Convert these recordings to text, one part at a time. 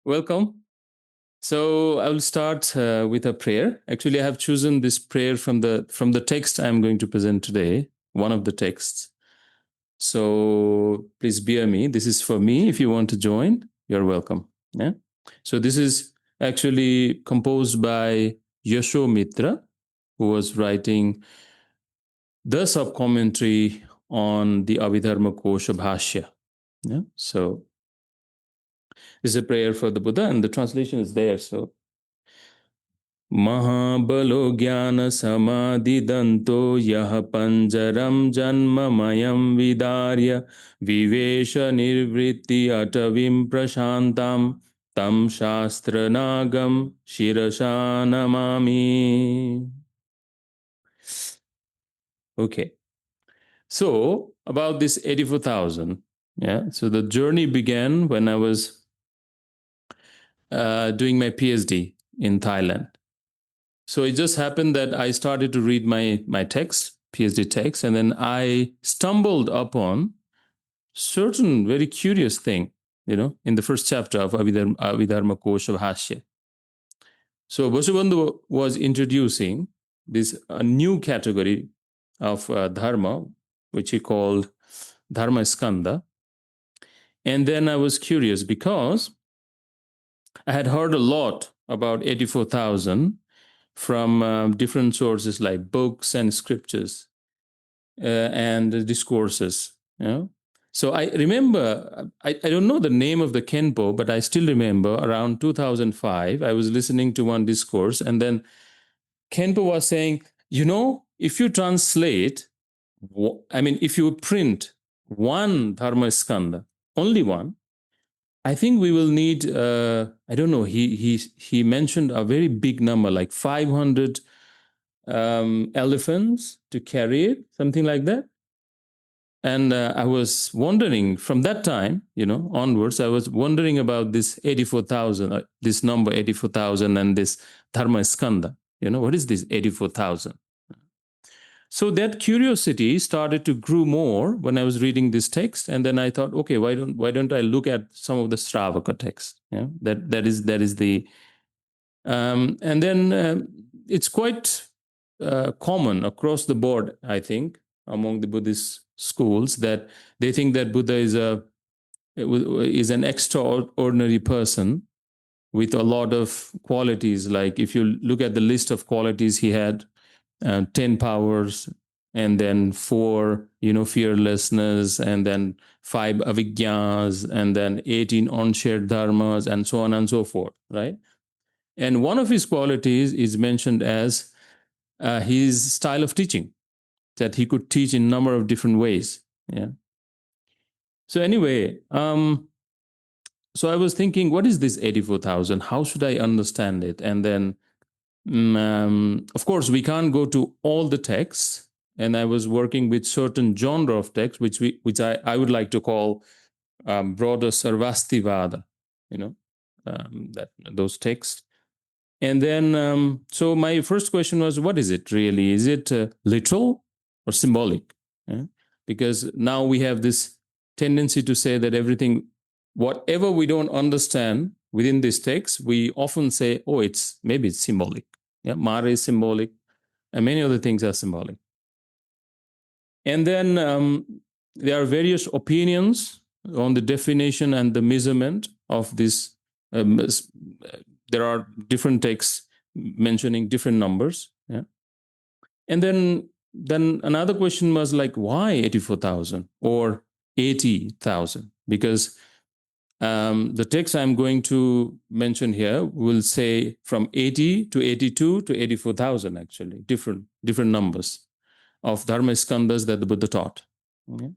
Welcome. So I will start with a prayer. Actually, I have chosen this prayer from the text I'm going to present today, one of the texts. So please bear me. This is for me. If you want to join, you're welcome. Yeah. So this is actually composed by Yashomitra, who was writing the sub-commentary on the Abhidharma Kosha Bhashya. Yeah. So this is a prayer for the Buddha, and the translation is there. So महाबलो ज्ञान समादिदन्तो यः पञ्जरं जन्ममयं विदार्य विवेश निर्वृत्ति अटवीं प्रशान्तां तं शास्त्रनागं शिरसा Namami. Okay. So about this 84,000. Yeah. So the journey began when I was doing my PhD in Thailand. So it just happened that I started to read my text, PhD text, and then I stumbled upon certain very curious thing, in the first chapter of Abhidharma Kosha Bhashya. So Vasubandhu was introducing this new category of dharma, which he called dharmaskandha. And then I was curious because I had heard a lot about 84,000 from different sources like books and scriptures and discourses. So I remember, I don't know the name of the Kenpo, but I still remember around 2005, I was listening to one discourse, and then Kenpo was saying, if you translate, if you print one Dharmaskandha, only one, I think we will need, I don't know, he mentioned a very big number, like 500 elephants to carry it, something like that. And I was wondering from that time, onwards, I was wondering about this 84,000, this number 84,000 and this Dharmaskandha. What is this 84,000? So that curiosity started to grow more when I was reading this text, and then I thought, okay, why don't I look at some of the Śrāvaka texts? That is the, and then it's quite common across the board, I think, among the Buddhist schools, that they think that Buddha is an extraordinary person with a lot of qualities. Like if you look at the list of qualities he had, 10 powers, and then 4, fearlessness, and then 5 avijñās, and then 18 unshared dharmas, and so on and so forth, right? And one of his qualities is mentioned as his style of teaching, that he could teach in a number of different ways. Yeah. So anyway, so I was thinking, what is this 84,000? How should I understand it? And then of course, we can't go to all the texts, and I was working with certain genre of text, which I would like to call broader Sarvāstivāda, those texts. And then, so my first question was, what is it really? Is it literal or symbolic? Yeah? Because now we have this tendency to say that everything, whatever we don't understand within this text, we often say, oh, maybe it's symbolic. Yeah, Mara is symbolic, and many other things are symbolic. And then there are various opinions on the definition and the measurement of this. There are different texts mentioning different numbers. Yeah, and then another question was like, why 84,000 or 80,000? Because the text I'm going to mention here will say from 80 to 82 to 84,000, actually, different numbers of dharmaskandhas that the Buddha taught. Okay.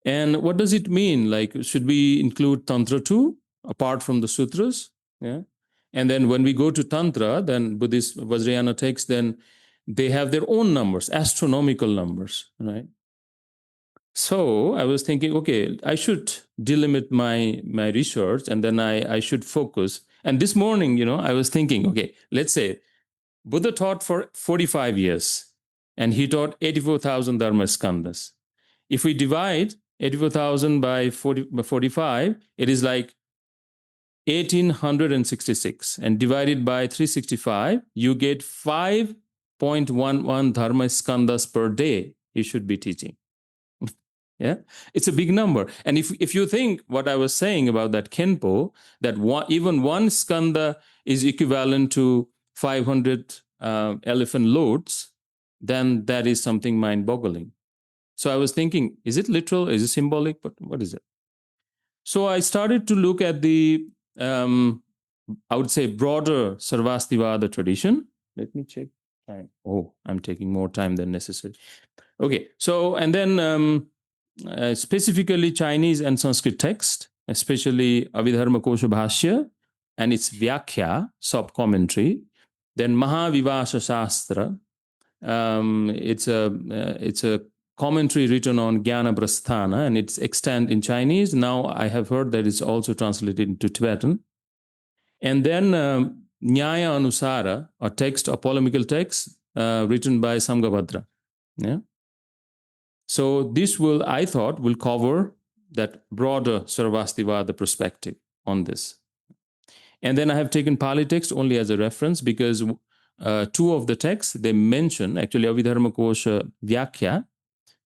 And what does it mean? Like, should we include Tantra too, apart from the sutras? Yeah. And then when we go to Tantra, then Buddhist Vajrayana texts, then they have their own numbers, astronomical numbers, right? So I was thinking, okay, I should delimit my research, and then I should focus. And this morning, I was thinking, okay, let's say Buddha taught for 45 years, and he taught 84,000 dharmaskandhas. If we divide 84,000 by 45, it is like 1866, and divided by 365, you get 5.11 dharmaskandhas per day you should be teaching. Yeah, it's a big number. And if you think what I was saying about that Kenpo, that even one skandha is equivalent to 500 elephant loads, then that is something mind-boggling. So I was thinking, is it literal? Is it symbolic? But what is it? So I started to look at the, I would say, broader Sarvāstivāda tradition. Let me check time. Oh, I'm taking more time than necessary. Okay, so, and then specifically Chinese and Sanskrit text, especially Abhidharma Kosha Bhashya and its Vyakhya, sub-commentary. Then Mahavivāsa Shastra, it's a commentary written on Jnana Prasthana, and it's extant in Chinese. Now I have heard that it's also translated into Tibetan. And then Nyaya Anusara, a text, a polemical text written by Samgabhadra. Yeah. So this will, I thought, will cover that broader Sarvāstivāda perspective on this. And then I have taken Pali text only as a reference because two of the texts, they mention, actually Abhidharma Kosha Vyakhya,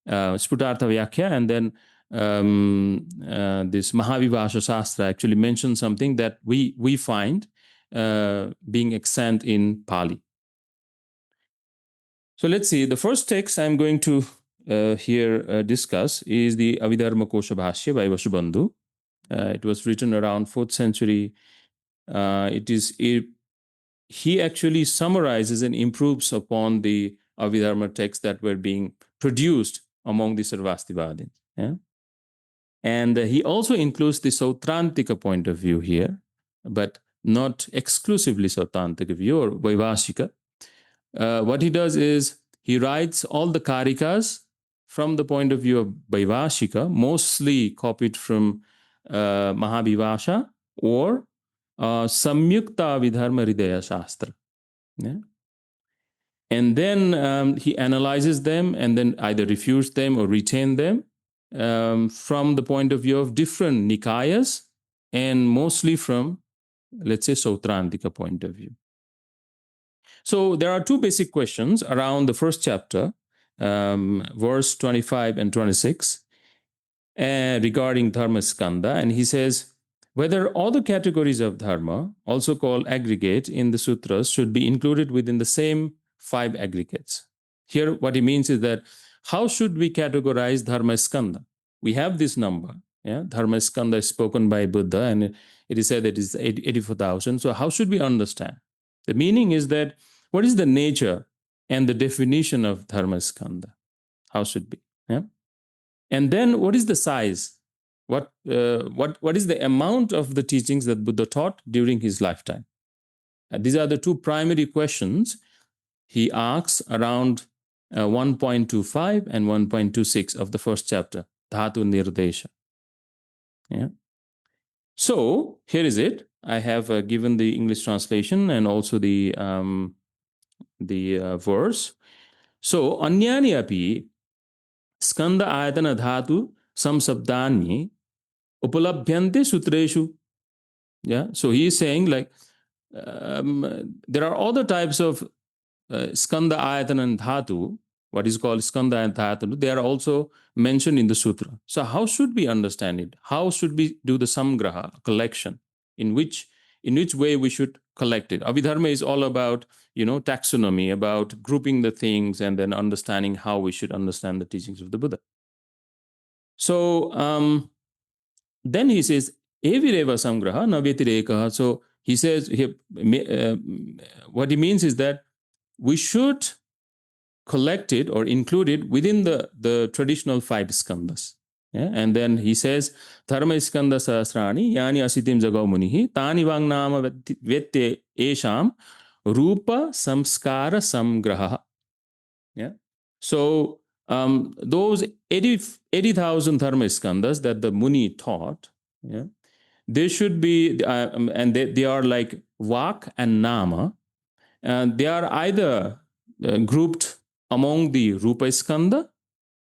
Sputartha Vyakhya, and then this Mahavivāsa Shastra actually mentions something that we find being extant in Pali. So let's see, the first text I'm going to here discuss is the Abhidharma Kosha Bhashya by Vasubandhu. It was written around 4th century. He actually summarizes and improves upon the Abhidharma texts that were being produced among the Sarvāstivādins. Yeah? And he also includes the Sautrantika point of view here, but not exclusively Sautrantika view or Vaivāshika. What he does is he writes all the Karikas from the point of view of Vaivāshika, mostly copied from Mahavivāsa or Samyukta Abhidharma Hridaya Shastra. Yeah? And then he analyzes them and then either refutes them or retain them from the point of view of different Nikayas and mostly from, let's say, Sautrantika point of view. So there are two basic questions around the first chapter, verse 25 and 26, regarding dharmaskandha. And he says, whether all the categories of dharma, also called aggregate in the sutras, should be included within the same 5 aggregates. Here, what he means is that how should we categorize dharmaskandha? We have this number. Yeah? Dharmaskandha is spoken by Buddha, and it is said that it is 84,000. So how should we understand? The meaning is that what is the nature and the definition of dharmaskandha? How should be? Yeah? And then what is the size? What is the amount of the teachings that Buddha taught during his lifetime? These are the two primary questions he asks around 1.25 and 1.26 of the first chapter, Dhatu Nirdesha. Yeah. So here is it. I have given the English translation and also the verse. So anyani api skanda ayatana dhatu samsabdani upalabhyante sutreshu. Yeah. So he is saying like there are other types of skanda ayatana and dhatu, what is called skanda and dhatu. They are also mentioned in the sutra. So how should we understand it? How should we do the samgraha, collection? In which way we should collect it? Abhidharma is all about, taxonomy, about grouping the things and then understanding how we should understand the teachings of the Buddha. So then he says, evireva samgraha na vyatirekaha. So he says, what he means is that we should collect it or include it within the traditional 5 skandhas. Yeah? And then he says, dharmaskandha sahasrani yani asitim jagau munihi tani vangnama vyette esham rupa samskara samgraha. Yeah? So those 80,000 dharmaskandhas that the Muni taught, yeah, they should be, and they are like Vak and Nama, and they are either grouped among the Rupa Skandha,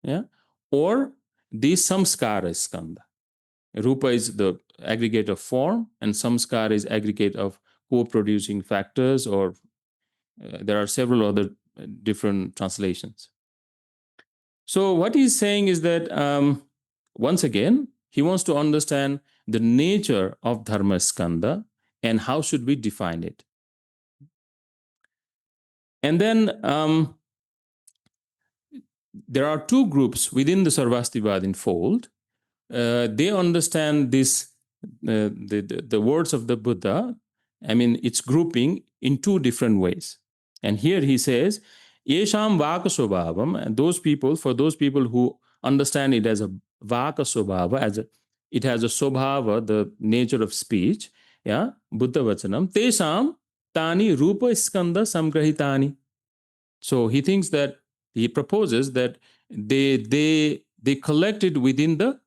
yeah, or the Samskara Skandha. Rupa is the aggregate of form, and samskara is aggregate of co-producing factors, or there are several other different translations. So what he's saying is that, once again, he wants to understand the nature of dharmaskandha and how should we define it. And then there are two groups within the Sarvāstivāda fold. They understand this, the words of the Buddha, I mean, it's grouping in two different ways. And here he says, Yesham Vaka Sobhavam, and those people, for those people who understand it as a Vaka Sobhava, it has a Sobhava, the nature of speech, yeah, Buddha Vachanam, Tesham Tani Rupa Skandha Samgrahitani. So he thinks that, he proposes that they collected within the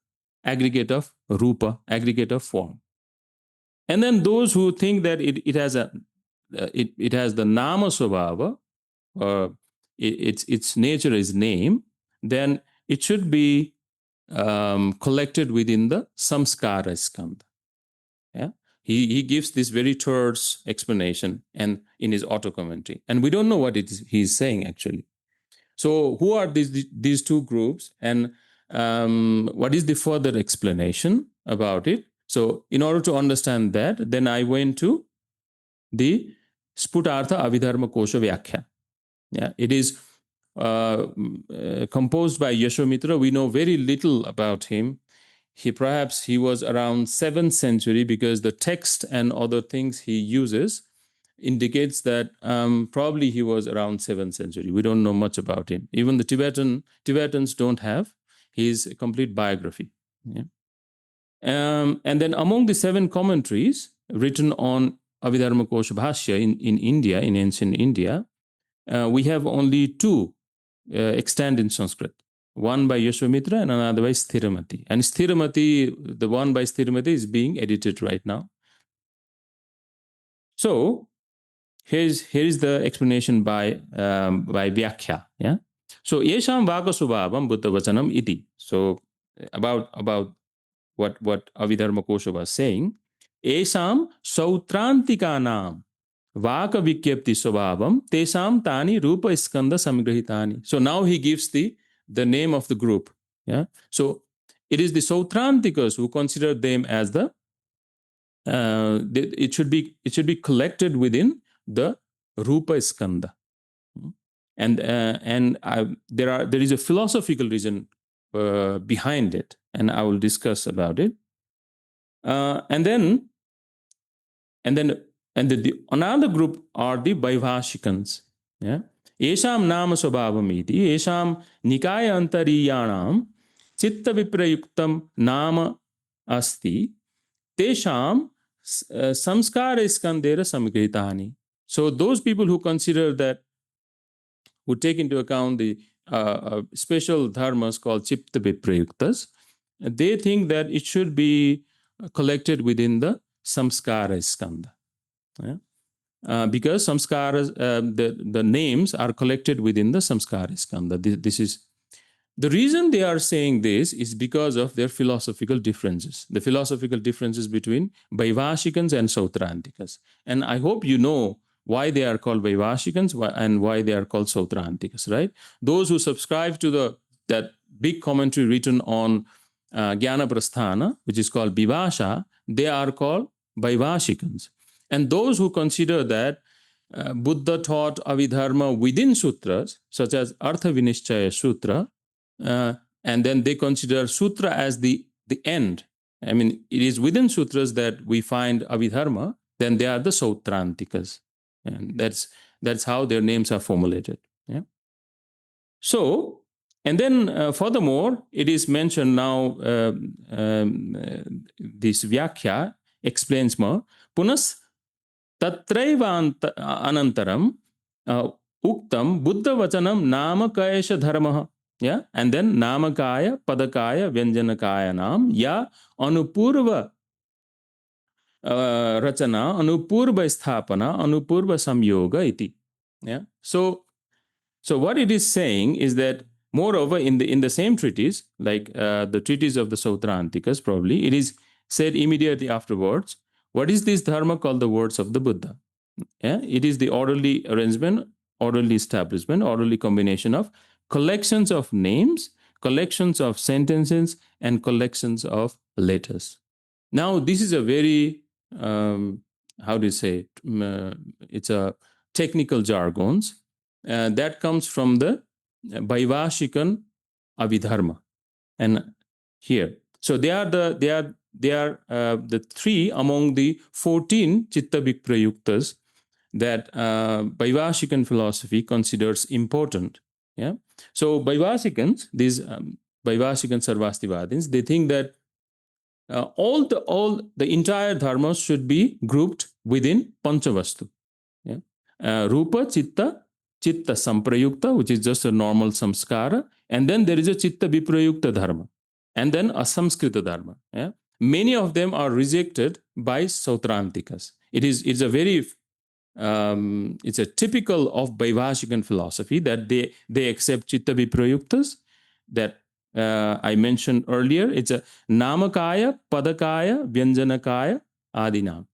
aggregate of rupa, aggregate of form. And then those who think that it has the nama svabhava, its nature is name, then it should be collected within the samskara skandha. Yeah? He gives this very terse explanation and in his auto commentary. And we don't know what he's saying actually. So who are these two groups, and what is the further explanation about it? So in order to understand that, then I went to the Sputartha Abhidharma Kosha Vyakhya. Yeah, it is composed by Yashomitra. We know very little about him. He was around 7th century, because the text and other things he uses indicates that probably he was around 7th century. We don't know much about him. Even the Tibetans don't have his complete biography. Yeah? And then among the 7 commentaries written on Abhidharma Kosha Bhashya in India, in ancient India, we have only 2 extant in Sanskrit. One by Yashomitra and another by Sthiramati. And Sthiramati, the one by Sthiramati is being edited right now. So here is the explanation by Vyakhya. Yeah. So Yesham Vaka Subhavam Buddha Vachanam iti. So about what Abhidharma Kosha was saying. Yesham Sautrantikanam Vaka Vikyapti Subhavam Tesam Tani Rupa Skandha Samgrahitani. So now he gives the name of the group. Yeah. So it is the Sautrantikas who consider them as it should be collected within the Rupa Skandha. And there is a philosophical reason behind it, and I will discuss about it. And then another group are the Vaivashikans. Yeah. Esham nama svabhavamiti, esham nikaya antariyanam, chitta viprayuktam nama asti, tesham samskara skandera samgritani. So those people who consider that, who take into account the special dharmas called chitta viprayuktas, they think that it should be collected within the samskara skandha. Yeah? Because samskaras, the names are collected within the samskara skandha. This is the reason they are saying this, is because of their philosophical differences. The philosophical differences between Vaivashikans and Sautrantikas. And I hope you know why they are called Vaivashikans and why they are called Sautrantikas, right? Those who subscribe to that big commentary written on Jnana Prasthana, which is called Vivasha, they are called Vaivashikans. And those who consider that Buddha taught Abhidharma within sutras, such as Artha Vinishchaya Sutra, and then they consider sutra as the end. I mean, it is within sutras that we find Abhidharma, then they are the Sautrantikas. And that's how their names are formulated. Yeah. So, and then furthermore, it is mentioned now, this Vyakhya explains more. Punas tatraiva anantaram uktam buddha vachanam namakayesha dharmaha. Yeah, and then namakaya, padakaya, vyanjanakaya nam ya anupurva rachana, anupurva sthapana, anupurva samyoga iti. Yeah. So what it is saying is that Moreover, in the same treatise, like the treatise of the Sautrantikas, probably, it is said immediately afterwards, what is this dharma called the words of the Buddha? Yeah? It is the orderly arrangement, orderly establishment, orderly combination of collections of names, collections of sentences, and collections of letters. Now, this is a very, how do you say, it's a technical jargons that comes from the Vaivashikan Abhidharma. And here, so they are the three among the 14 Chitta Viprayuktas that Vaivashikan philosophy considers important. Yeah. So Vaivashikans, these Vaivashikan Sarvāstivādins, they think that all the entire dharmas should be grouped within Panchavastu. Yeah. Rupa, Chitta Samprayukta, which is just a normal samskara, and then there is a Chitta Viprayukta dharma, and then Asamskrita dharma. Yeah? Many of them are rejected by Sautrantikas. It's a very it's a typical of Vaivashikan philosophy that they accept Chitta Viprayuktas that I mentioned earlier. It's a Namakaya, Padakaya, Vyanjanakaya, Adinam.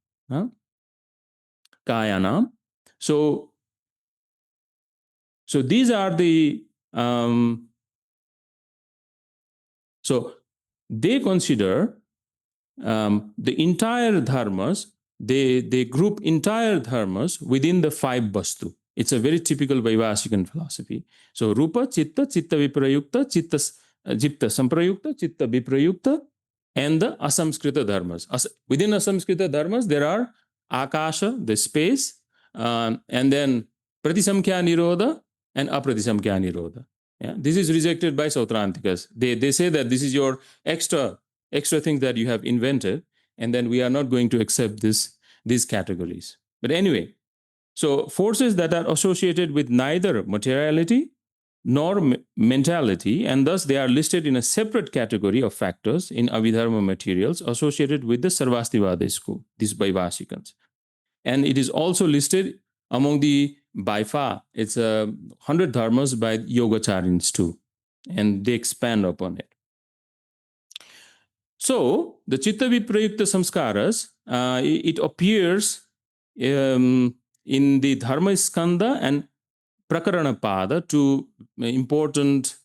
Kayanam. So these are the so they consider the entire dharmas, they group entire dharmas within the five vastu. It's a very typical Vaivashikan philosophy. So Rupa, Chitta Viprayukta, Chitta Samprayukta, Chitta Viprayukta, and the Asamskrita dharmas. Within Asamskrita dharmas, there are Akasha, the space, and then Pratisamkhya Nirodha and Apratisamkhya Nirodha. Yeah? This is rejected by Sautrantikas. They say that this is your extra thing that you have invented, and then we are not going to accept these categories. But anyway, so forces that are associated with neither materiality nor mentality, and thus they are listed in a separate category of factors in Abhidharma materials associated with the Sarvāstivāda school, these Vaivashikans. And it is also listed among the Baifa. It's 100 dharmas by Yogacharins too, and they expand upon it. So the Chitta Viprayukta Samskaras, it appears in the Dharmaskandha and Prakarana Pada, two important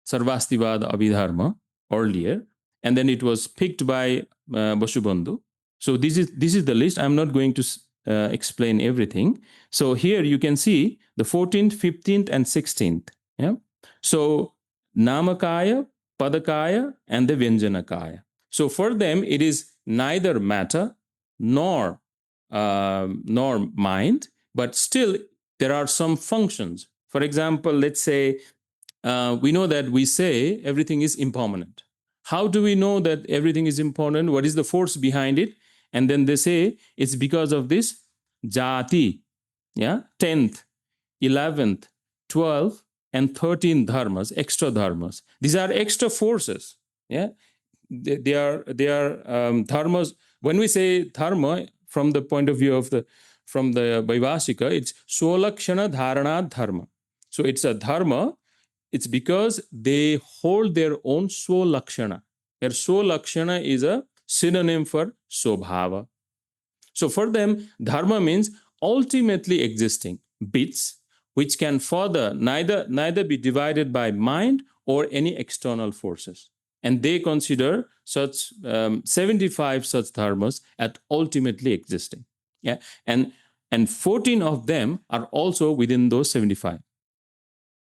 Sarvāstivāda Abhidharma earlier, and then it was picked by Vasubandhu. So this is the list. I'm not going to explain everything. So here you can see the 14th, 15th, and 16th. Yeah. So Namakaya, Padakaya, and the Vyanjanakaya. So for them, it is neither matter nor mind, but still there are some functions. For example, let's say we know that we say everything is impermanent. How do we know that everything is impermanent? What is the force behind it? And then they say it's because of this jati, yeah, 10th, 11th, 12th, and 13th dharmas, extra dharmas. These are extra forces. Yeah, they are dharmas. When we say dharma, from the point of view of from the Vaivashika, it's Swalakshana Dharana Dharma. So it's a dharma. It's because they hold their own Swalakshana. Their Swalakshana is a synonym for Swabhava. So for them, dharma means ultimately existing bits, which can further neither be divided by mind or any external forces. And they consider such 75 such dharmas as ultimately existing. Yeah, and 14 of them are also within those 75.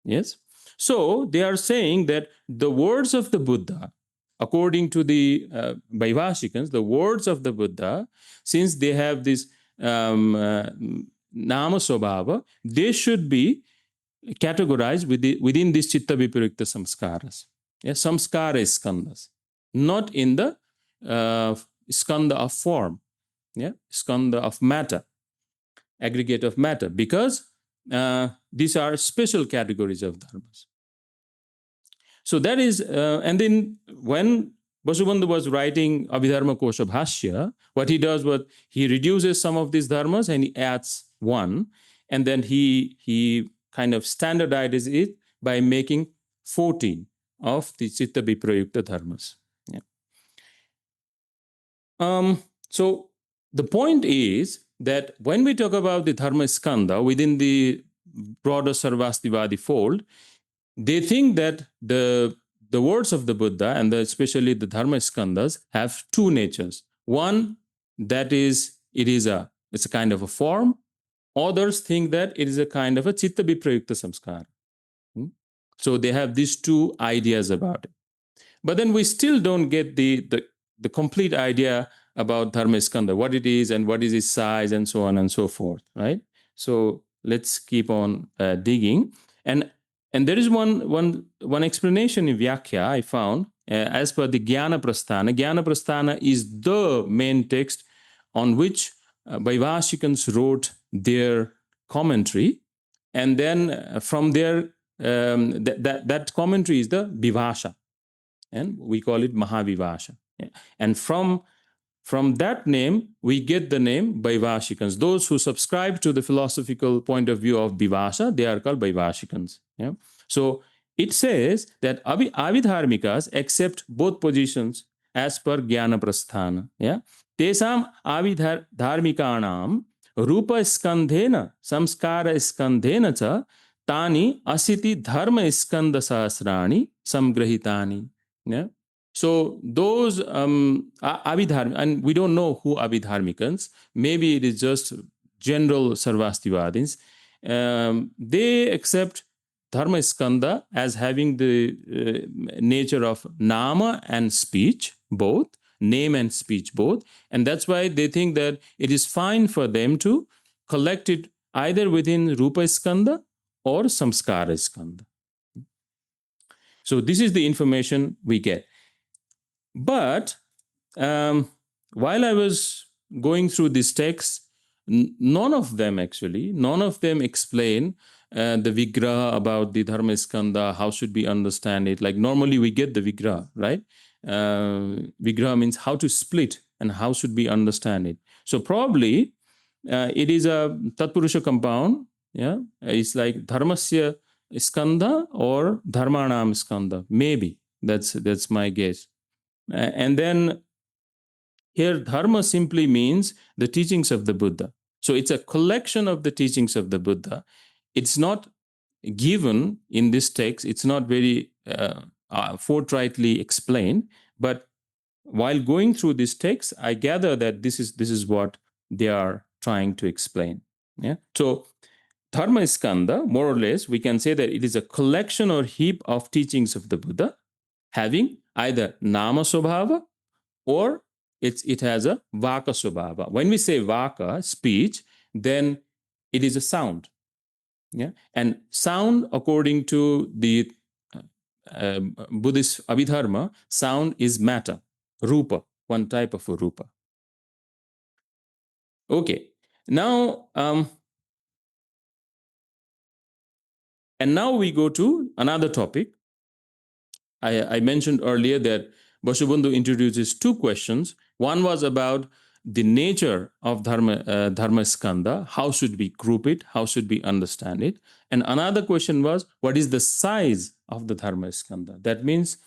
Yes. So they are saying that the words of the Buddha, according to the Vaivashikans, the words of the Buddha, since they have this Nama Swabhava, they should be categorized within these Chitta Viparikta Samskaras. Yeah, Samskara skandhas, not in the skandha of form, yeah, skandha of matter, aggregate of matter, because these are special categories of dharmas. So that is, and then when Vasubandhu was writing Abhidharma Kosha Bhashya, what he does was he reduces some of these dharmas and he adds one, and then he kind of standardizes it by making 14 of the Chitta Viprayukta Dharmas. Yeah. So the point is that when we talk about the dharmaskandha within the broader Sarvāstivādi fold, they think that the words of the Buddha and especially the dharmaskandhas have two natures. One, that is, it's a kind of a form. Others think that it is a kind of a chitta viprayukta samskara. So they have these two ideas about it. But then we still don't get the complete idea about dharmaskandha, what it is and what is its size and so on and so forth, right? So let's keep on digging. And there is one explanation in Vyakhya I found as per the Jnana Prasthana. Jnana Prasthana is the main text on which Vaivashikans wrote their commentary. And then from there, that commentary is the Vivāsha. And we call it Mahavivāsha. Yeah. And from that name, we get the name Vaivashikans. Those who subscribe to the philosophical point of view of Vivāsha, they are called Vaivashikans. Yeah. So it says that Abhidharmikas accept both positions as per Jnana Prasthana. Yeah. Tesam Abhidharmikanam Rupa Skandhena Samskara Skandhena cha Tani Asiti Dharma Skandha Sahasrani Samgrahitani. Yeah. So those Abhidharmikas, and we don't know who Abhidharmikans, maybe it is just general Sarvāstivādins, they accept Dharmaskandha as having the nature of nama and speech, both, name and speech, both. And that's why they think that it is fine for them to collect it either within Rupa Skandha or Samskara Skandha. So this is the information we get. But while I was going through this text, none of them explain the vigraha about the dharmaskandha, how should we understand it. Like normally we get the vigraha, right? Vigraha means how to split and how should we understand it. So probably it is a tatpurusha compound. Yeah, it's like dharmasya skandha or dharmanam skandha. Maybe that's my guess. And then here dharma simply means the teachings of the Buddha. So it's a collection of the teachings of the Buddha. It's not given in this text. It's not very forthrightly explained. But while going through this text, I gather that this is what they are trying to explain. Yeah. So dharmaskandha, more or less, we can say that it is a collection or heap of teachings of the Buddha, having either nama svabhava or it has a vaka svabhava. When we say vaka, speech, then it is a sound. Yeah? And sound, according to the Buddhist Abhidharma, sound is matter, rupa, one type of a rupa. Okay, now, and now we go to another topic. I mentioned earlier that Vasubandhu introduces two questions. One was about the nature of dharmaskandha. How should we group it? How should we understand it? And another question was, what is the size of the dharmaskandha? That means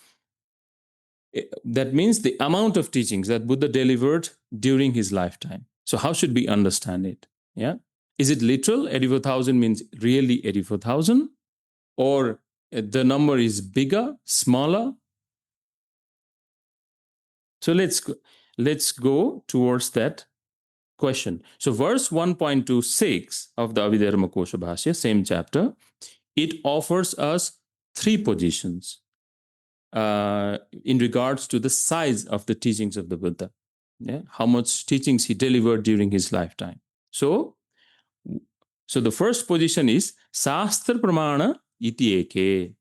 the amount of teachings that Buddha delivered during his lifetime. So how should we understand it? Yeah, is it literal? 84,000 means really 84,000, or the number is bigger, smaller? So let's go towards that question. So verse 1.26 of the Abhidharma Kosha Bhashya, same chapter, it offers us three positions in regards to the size of the teachings of the Buddha. Yeah? How much teachings he delivered during his lifetime. So the first position is Sastra Pramana iti eke.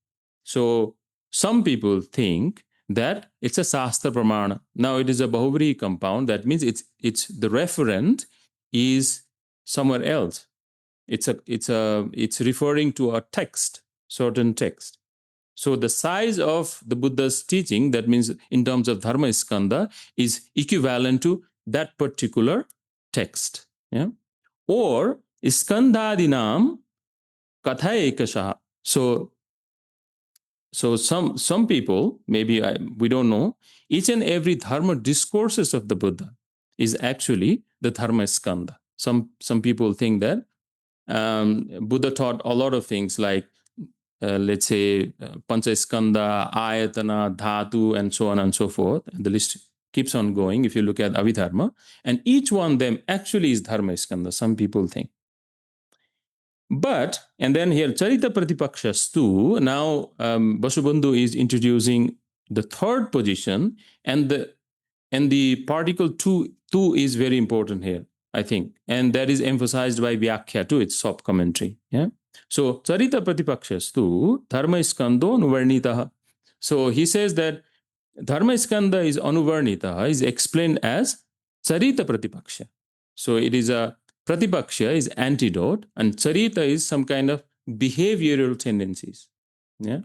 So some people think that it's a Sastra Pramana. Now it is a Bahuvri compound. That means it's the referent is somewhere else. It's referring to a text, certain text. So the size of the Buddha's teaching, that means in terms of dharmaskandha, is equivalent to that particular text. Yeah? Or skandhadinam katha ekashaha. So So some people, maybe we don't know, each and every dharma discourses of the Buddha is actually the dharmaskandha. Some people think that Buddha taught a lot of things like, let's say, panchaskandha, ayatana, dhatu, and so on and so forth. The list keeps on going if you look at Abhidharma. And each one of them actually is dharmaskandha, some people think. But, and then here, Charita Pratipakshastu, now Vasubandhu is introducing the third position, and the particle two is very important here, I think. And that is emphasized by Vyakhya too, its sub-commentary. Yeah. So, Charita Pratipakshastu, Dharmaskandho Anuvarnitaha. So, he says that Dharmaskandha is Anuvarnitaha, is explained as Charita Pratipaksha. So, it is a Pratipaksha is antidote, and Charita is some kind of behavioral tendencies. Yeah.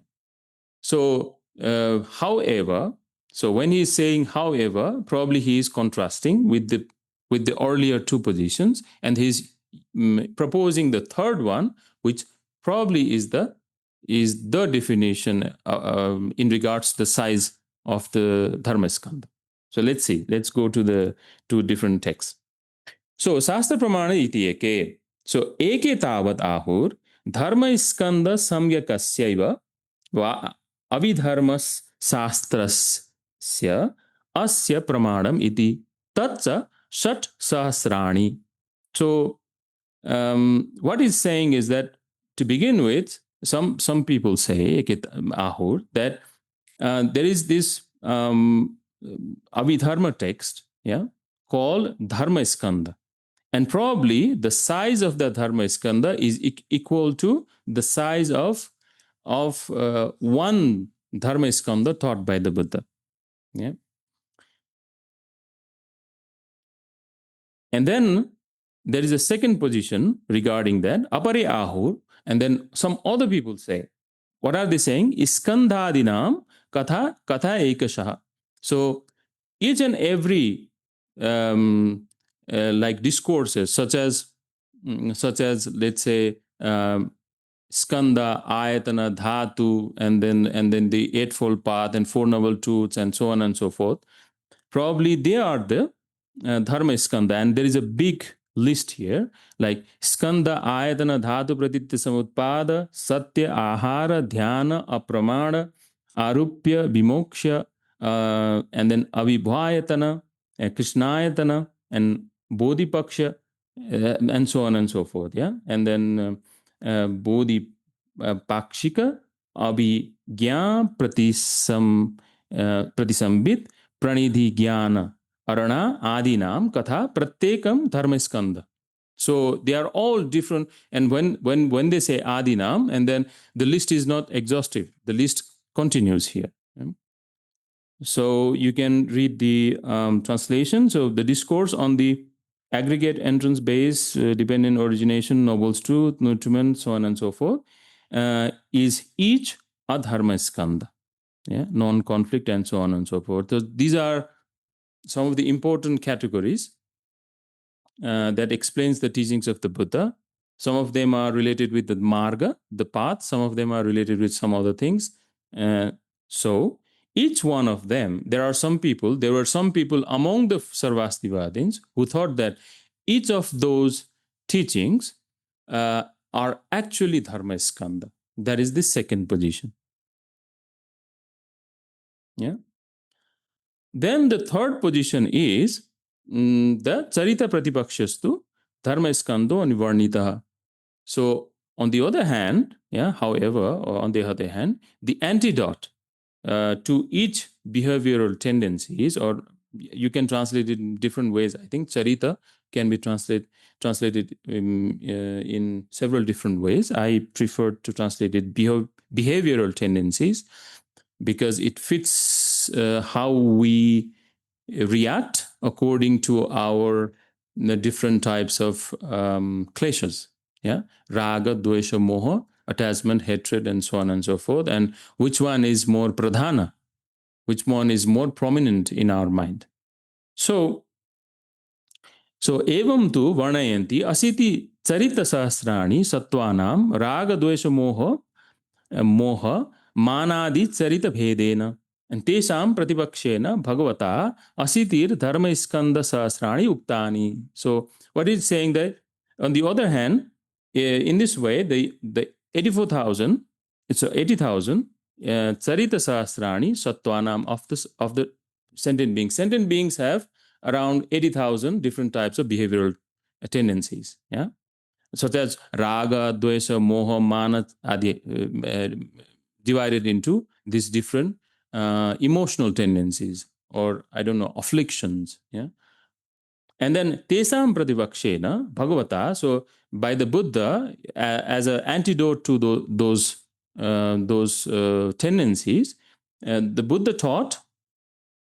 So, however, so when he is saying however, probably he is contrasting with the earlier two positions, and he's proposing the third one, which probably is the definition in regards to the size of the Dharmaskandha. So let's see. Let's go to the two different texts. So, Sastra Pramana iti eke. So, eke tavat ahur dharmaskandha samyakasyaiva va avidharmas sastrasya asya pramanam iti tatsa shat sahasrani. So, what he's saying is that to begin with, some people say eke ahur that there is this Abhidharma text, yeah, called Dharmaskandha. And probably the size of the Dharmaskandha is equal to the size of one Dharmaskandha taught by the Buddha. Yeah. And then there is a second position regarding that, Apare Ahur, and then some other people say, what are they saying? Iskandhadinam katha ekashaha. So each and every like discourses such as let's say skandha, ayatana, dhatu, and then the eightfold path and four noble truths and so on and so forth, probably they are the dharma skandha. And there is a big list here like skandha, ayatana, dhatu, pratitya, samutpada, satya, ahara, dhyana, apramana, arupya, vimoksha, and then avibhayatana, krishnayatana, and bodhipaksha, and so on and so forth. Yeah. And then bodhi pakshika, abhigya, pratisambit, pranidhi jnana, arana, adinam, katha, pratyekam dharmaskandha. So they are all different. And when they say adinam, and then the list is not exhaustive, the list continues here. So you can read the translation. So the discourse on the aggregate entrance base, dependent origination, noble's truth, nutriment, so on and so forth, is each a dharmaskandha, yeah, non-conflict, and so on and so forth. So these are some of the important categories that explains the teachings of the Buddha. Some of them are related with the marga, the path. Some of them are related with some other things. So each one of them, there were some people among the Sarvāstivādins who thought that each of those teachings are actually dharmaskandha. That is the second position. Yeah. Then the third position is the Charita Pratipakshastu dharmaskandho anivarnitaha. So on the other hand, yeah, however, or on the other hand, the antidote to each behavioral tendencies, or you can translate it in different ways. I think Charita can be translated in several different ways. I prefer to translate it behavioral tendencies because it fits how we react according to our different types of kleshas. Yeah, raga, dvesha, moha, attachment, hatred, and so on and so forth. And which one is more pradhana? Which one is more prominent in our mind? So evam tu varnayanti asiti charita sahasrani sattvanam raga, dvesha, moha manadi charita bhedena. And tesam pratipakshena bhagavata asitir dharmaskandha sahasrani uktani. So what is saying that, on the other hand, in this way, the 84,000, it's 80,000 charita sahasrani sattvanam of the sentient beings. Sentient beings have around 80,000 different types of behavioral tendencies, yeah, such as raga, dvesa, moha, mana, adi, divided into these different emotional tendencies, or I don't know, afflictions, yeah. And then tesam pratipakshena bhagavata, so by the Buddha, as an antidote to those tendencies, the Buddha taught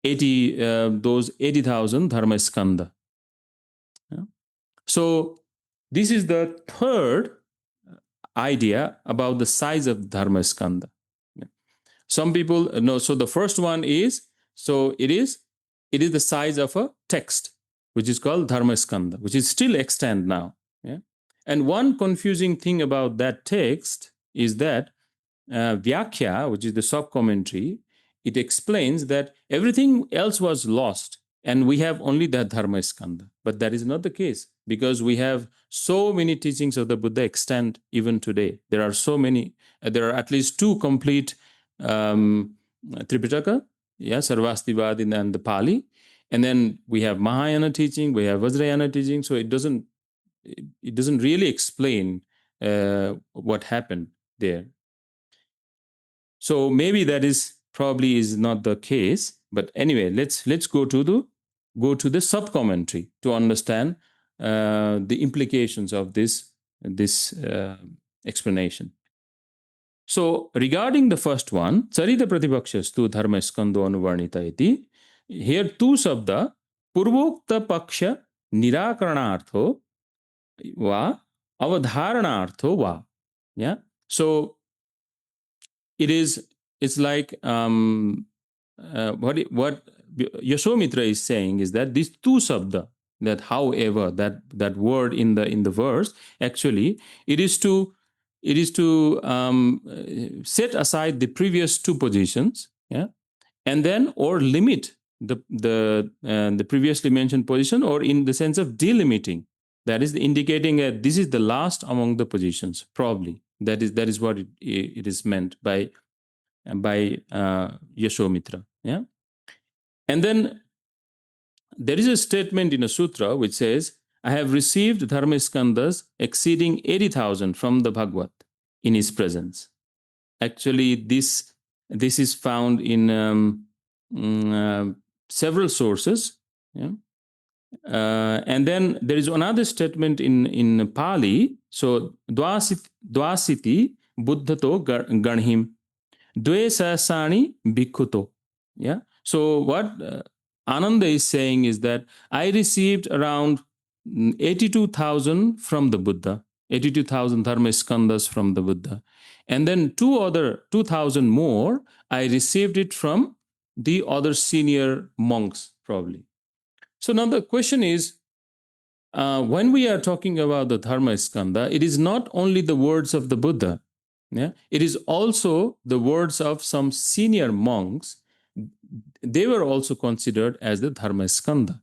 those 80,000 dharmaskandha. Yeah? So this is the third idea about the size of dharmaskandha. Yeah. Some people know. So the first one is, so it is the size of a text, which is called dharmaskandha, which is still extant now. Yeah? And one confusing thing about that text is that Vyakhya, which is the sub-commentary, it explains that everything else was lost and we have only that dharmaskandha. But that is not the case, because we have so many teachings of the Buddha extant even today. There are so many, there are at least two complete Tripitaka, yeah, Sarvāstivāda and the Pali. And then we have Mahāyāna teaching, we have Vajrayana teaching. So it doesn't really explain what happened there. So maybe that is probably is not the case, but anyway, let's go to the sub commentary to understand the implications of this explanation. So regarding the first one, charita pratipakshastu dharmaskandho anuvarnita iti, here two sabda purvokta paksha nirakaranaartho va avadharanartho va. Yeah. So it's like what Yasomitra is saying is that these two sabda, that however, that word in the verse, actually it is to set aside the previous two positions, yeah, and then or limit the previously mentioned position, or in the sense of delimiting, that is indicating that this is the last among the positions, probably. That is what it is meant by Yasomitra. Yeah, and then there is a statement in a sutra which says, "I have received dharmaskandhas exceeding 80,000 from the Bhagavad in his presence." Actually, this is found in several sources. Yeah. And then there is another statement in Pali. So dvasiti buddhato ganhim dve sasani bhikkhuto. Yeah. So what Ananda is saying is that I received around 82,000 from the Buddha, 82,000 dharmaskandhas from the Buddha. And then 2,000 more, I received it from the other senior monks, probably. So now the question is, when we are talking about the dharmaskandha, it is not only the words of the Buddha. Yeah? It is also the words of some senior monks. They were also considered as the dharmaskandha.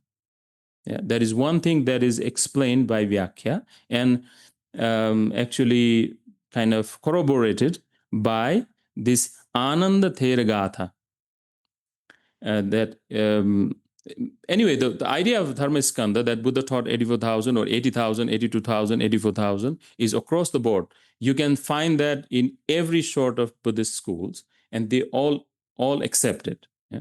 Yeah? That is one thing that is explained by Vyakhya and actually kind of corroborated by this Ananda Theragatha. Anyway, the idea of dharmaskandha that Buddha taught 84,000 or 80,000, 82,000, 84,000 is across the board. You can find that in every sort of Buddhist schools, and they all accept it. Yeah?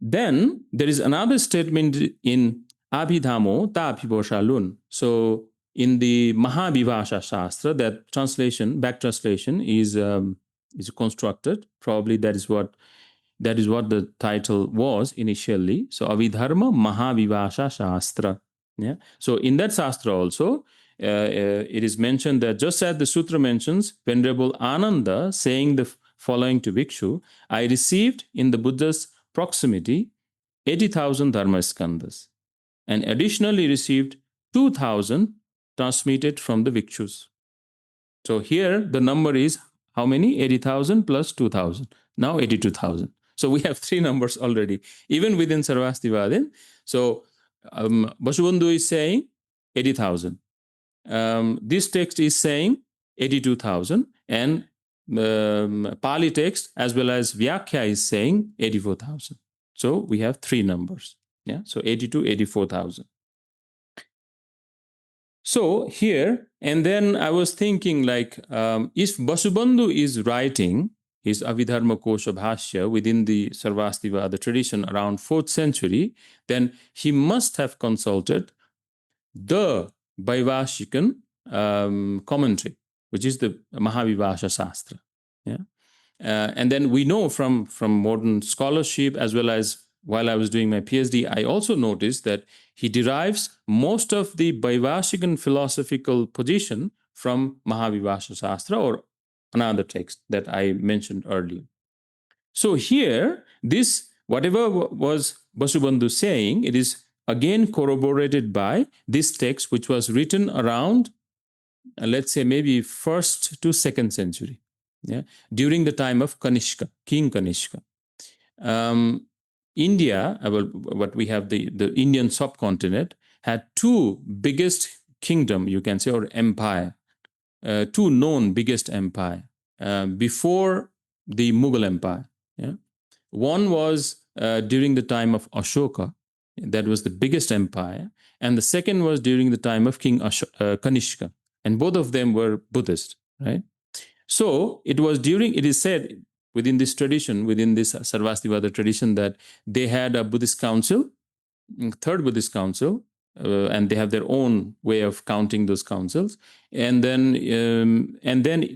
Then there is another statement in Abhidhamo ta Abhiboshalun. So in the Mahavivasha Shastra, that back translation is constructed. Probably that is what the title was initially. So Abhidharma Mahavivasha Shastra. Yeah. So in that Shastra also, it is mentioned that just as the sutra mentions Venerable Ananda saying the following to Bhikshu, I received in the Buddha's proximity 80,000 dharmaskandhas, and additionally received 2,000 transmitted from the Bhikshus. So here the number is how many? 80,000 plus 2,000. Now 82,000. So we have three numbers already, even within Sarvāstivāda. So Vasubandhu is saying 80,000. This text is saying 82,000, and Pali text as well as Vyakhya is saying 84,000. So we have three numbers. Yeah, so 82, 84,000. So here, and then I was thinking, like, if Vasubandhu is writing his Abhidharma Kosha Bhashya within the Sarvāstivāda tradition around 4th century, then he must have consulted the Vaivashikan commentary, which is the Mahavibhasha Sastra. Yeah? And then we know from modern scholarship, as well as while I was doing my PhD, I also noticed that he derives most of the Vaivashikan philosophical position from Mahavibhasha Sastra, or another text that I mentioned earlier. So here, this, whatever was Vasubandhu saying, it is again corroborated by this text, which was written around, let's say, maybe 1st to 2nd century, yeah, during the time of Kanishka, King Kanishka. India, what we have, the Indian subcontinent, had two biggest kingdom, you can say, or empire, two known biggest empire before the Mughal Empire. Yeah? One was during the time of Ashoka, that was the biggest empire, and the second was during the time of King Kanishka, and both of them were Buddhist, right? So it is said within this tradition, within this Sarvāstivāda tradition, that they had a Buddhist council, third Buddhist council, and they have their own way of counting those councils. And then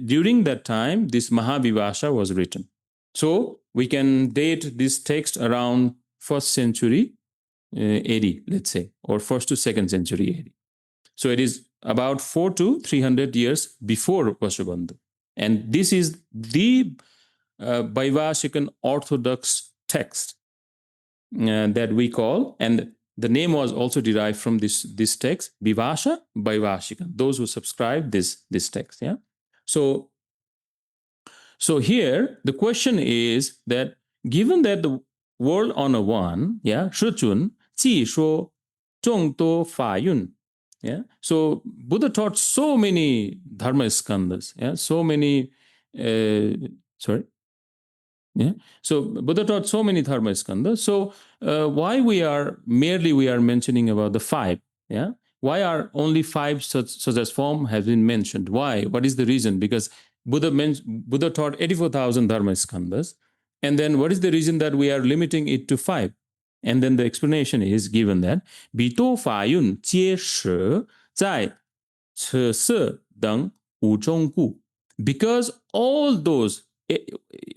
during that time, this Mahavibhasha was written. So we can date this text around 1st century AD, let's say, or 1st to 2nd century AD. So it is about 400 to 300 years before Vasubandhu. And this is the Vaivashikan Orthodox text that we call, and the name was also derived from this text, Vivasha Vaivashikan, those who subscribe this text. Yeah. So here the question is that, given that the world honor one, yeah, Shruchun, Chi Sho, Chong To Fa Yun. Yeah. So Buddha taught so many dharmaskandhas, yeah, so many Yeah. So Buddha taught so many dharmaskandhas. So why we are mentioning about the 5? Yeah. Why are only 5 such as form has been mentioned? Why? What is the reason? Because Buddha taught 84,000 dharmaskandhas. And then what is the reason that we are limiting it to 5? And then the explanation is given that Bito Fa Yun Jie Shi Zai Ce Se Deng Wu Zhong Gu. Because all those,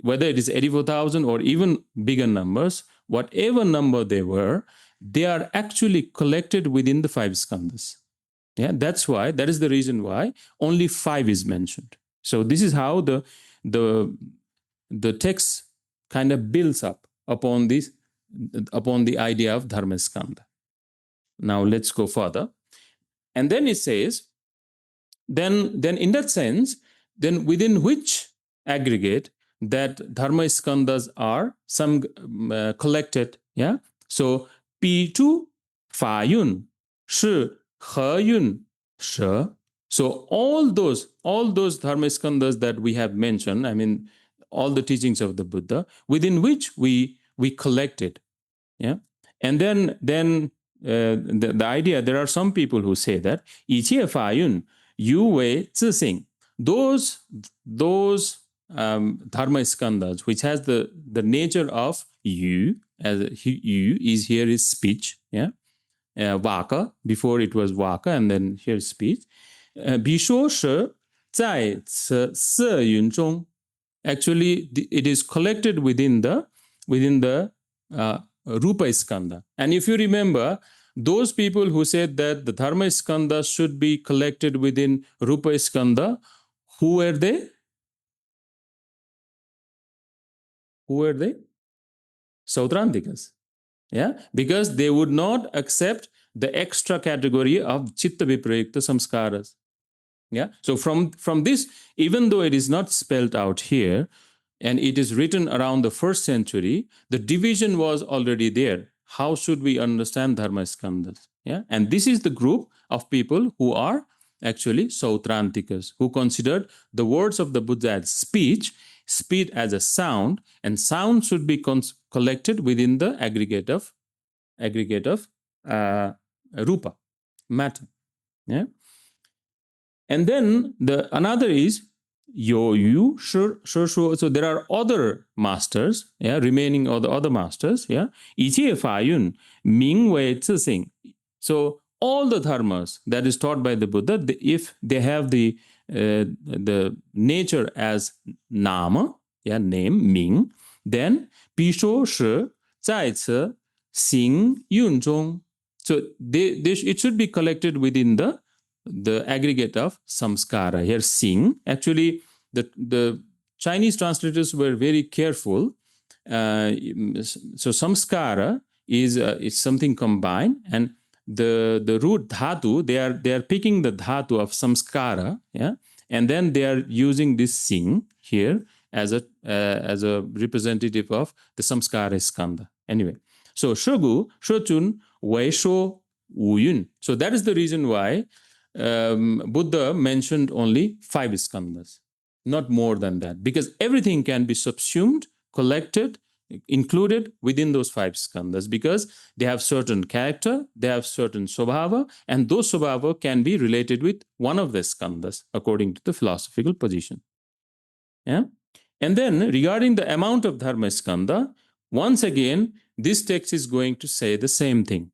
whether it is 84,000 or even bigger numbers, whatever number they were, they are actually collected within the 5 skandhas. Yeah, that is the reason why only 5 is mentioned. So this is how the text kind of builds up upon the idea of dharmaskandha. Now let's go further. And then it says, then in that sense, then within which aggregate that dharmaskandhas are some collected. Yeah. So P2 Fa Yun, Shi He Yun, She. So all those dharmaskandhas that we have mentioned, I mean, all the teachings of the Buddha, within which we collected. Yeah. And then the idea, there are some people who say that Ichie Fa Yun, Yu Wei Zi Sing, those dharmaskandhas which has the nature of yu, as yu is here is speech, yeah, vaka, before it was vaka, and then here is speech. Bisho shi zai se yun zhong. Actually, it is collected within the rupa skandha. And if you remember, those people who said that the dharmaskandha should be collected within rupa skandha, who were they? Who were they? Sautrantikas. Yeah, because they would not accept the extra category of chitta viprayukta samskaras. Yeah. So from this, even though it is not spelled out here, and it is written around the 1st century, the division was already there. How should we understand dharmaskandhas? Yeah. And this is the group of people who are actually Sautrantikas, who considered the words of the Buddha as speech as a sound, and sound should be collected within the aggregate of rupa, matter. Yeah. And then another is Yo Yu Shur Shur. So there are other masters, yeah, remaining other masters, yeah. Ichi Fa Yun Ming Wei Tzu Sing. So all the dharmas that is taught by the Buddha, if they have the nature as nama, yeah, name, Ming, then Pisho Shi Zai Tzu Xing Yun Zhong. So it should be collected within the aggregate of samskara. Here, Sing. Actually, the Chinese translators were very careful. So samskara is something combined, and the root dhatu, they are picking the dhatu of samskara, yeah, and then they are using this Sing here as a representative of the samskara skandha. Anyway, so Shogu, Shochun, Weisho, Wuyun. So that is the reason why Buddha mentioned only 5 skandhas, not more than that, because everything can be subsumed, collected, included within those 5 skandhas, because they have certain character, they have certain svabhava, and those svabhava can be related with one of the skandhas according to the philosophical position. Yeah? And then regarding the amount of dharmaskandha, once again, this text is going to say the same thing.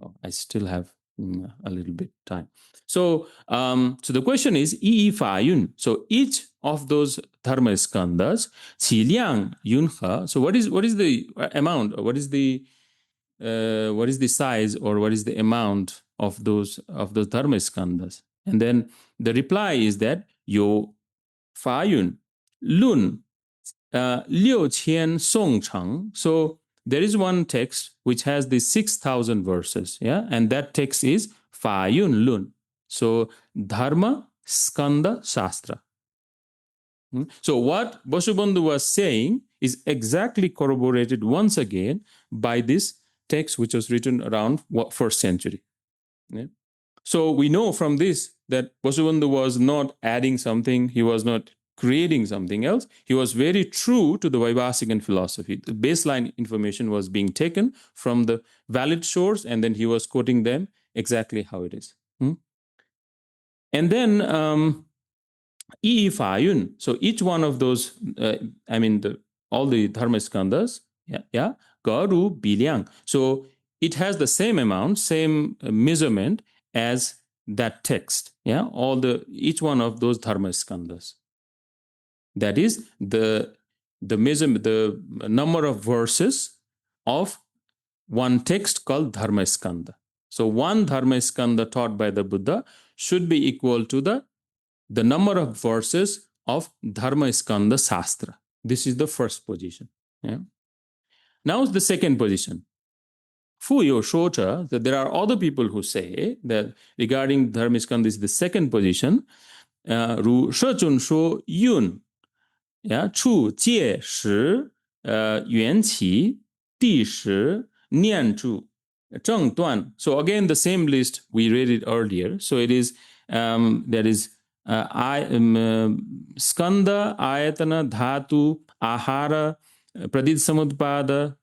Oh, I still have a little bit time. So, so the question is Yi Fa Yun. So each of those dharmaskandhas, Qi Liang Yun Ha. So what is the amount? What is the size, or what is the amount of those dharmaskandhas? And then the reply is that Yo Fa Yun Lun Liu Qian Song Chang. So there is one text which has the 6,000 verses, yeah, and that text is Fa Yun Lun. So Dharma Skandha Shastra. So what Vasubandhu was saying is exactly corroborated once again by this text which was written around 1st century. Yeah? So we know from this that Vasubandhu was not adding something, he was not creating something else. He was very true to the Vaibhasikan philosophy. The baseline information was being taken from the valid source, and then he was quoting them exactly how it is. And then Yi Fa Yun. So each one of those, all the dharmaskandhas, yeah, Garu Biliang. So it has the same amount, same measurement as that text. Yeah, each one of those dharmaskandhas. That is the measurement, the number of verses of one text called dharmaskandha. So one dharmaskandha taught by the Buddha should be equal to the number of verses of dharmaskandha shastra. This is the first position. Yeah. Now the second position. Fuyo Shota, that there are other people who say that regarding dharmaskandha is the second position. Ru Shechun Sho Yun. Yeah, 处戒时缘起地时念住正断. So again, the same list we read it earlier. So it is there is skandha, ayatana, dhatu, ahara, pradit samudpada,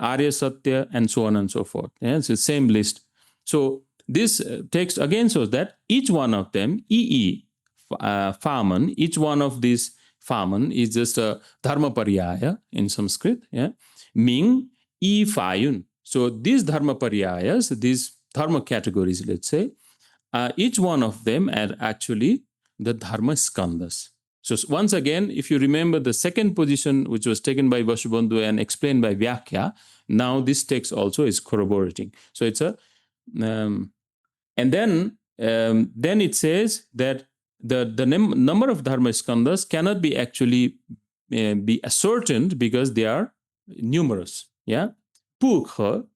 arya satya, and so on and so forth. Yeah, it's the same list. So this text again shows that each one of them, Faman, each one of these Faman is just a dharma paryaya in Sanskrit. Yeah, Ming, Yi, Fa Yun. So these dharma paryayas, these dharma categories, let's say, each one of them are actually the dharma skandhas. So once again, if you remember the second position, which was taken by Vasubandhu and explained by Vyakhya, now this text also is corroborating. So it's a, and then it says that the number of dharmaskandhas cannot be actually be ascertained because they are numerous. Yeah, Pukha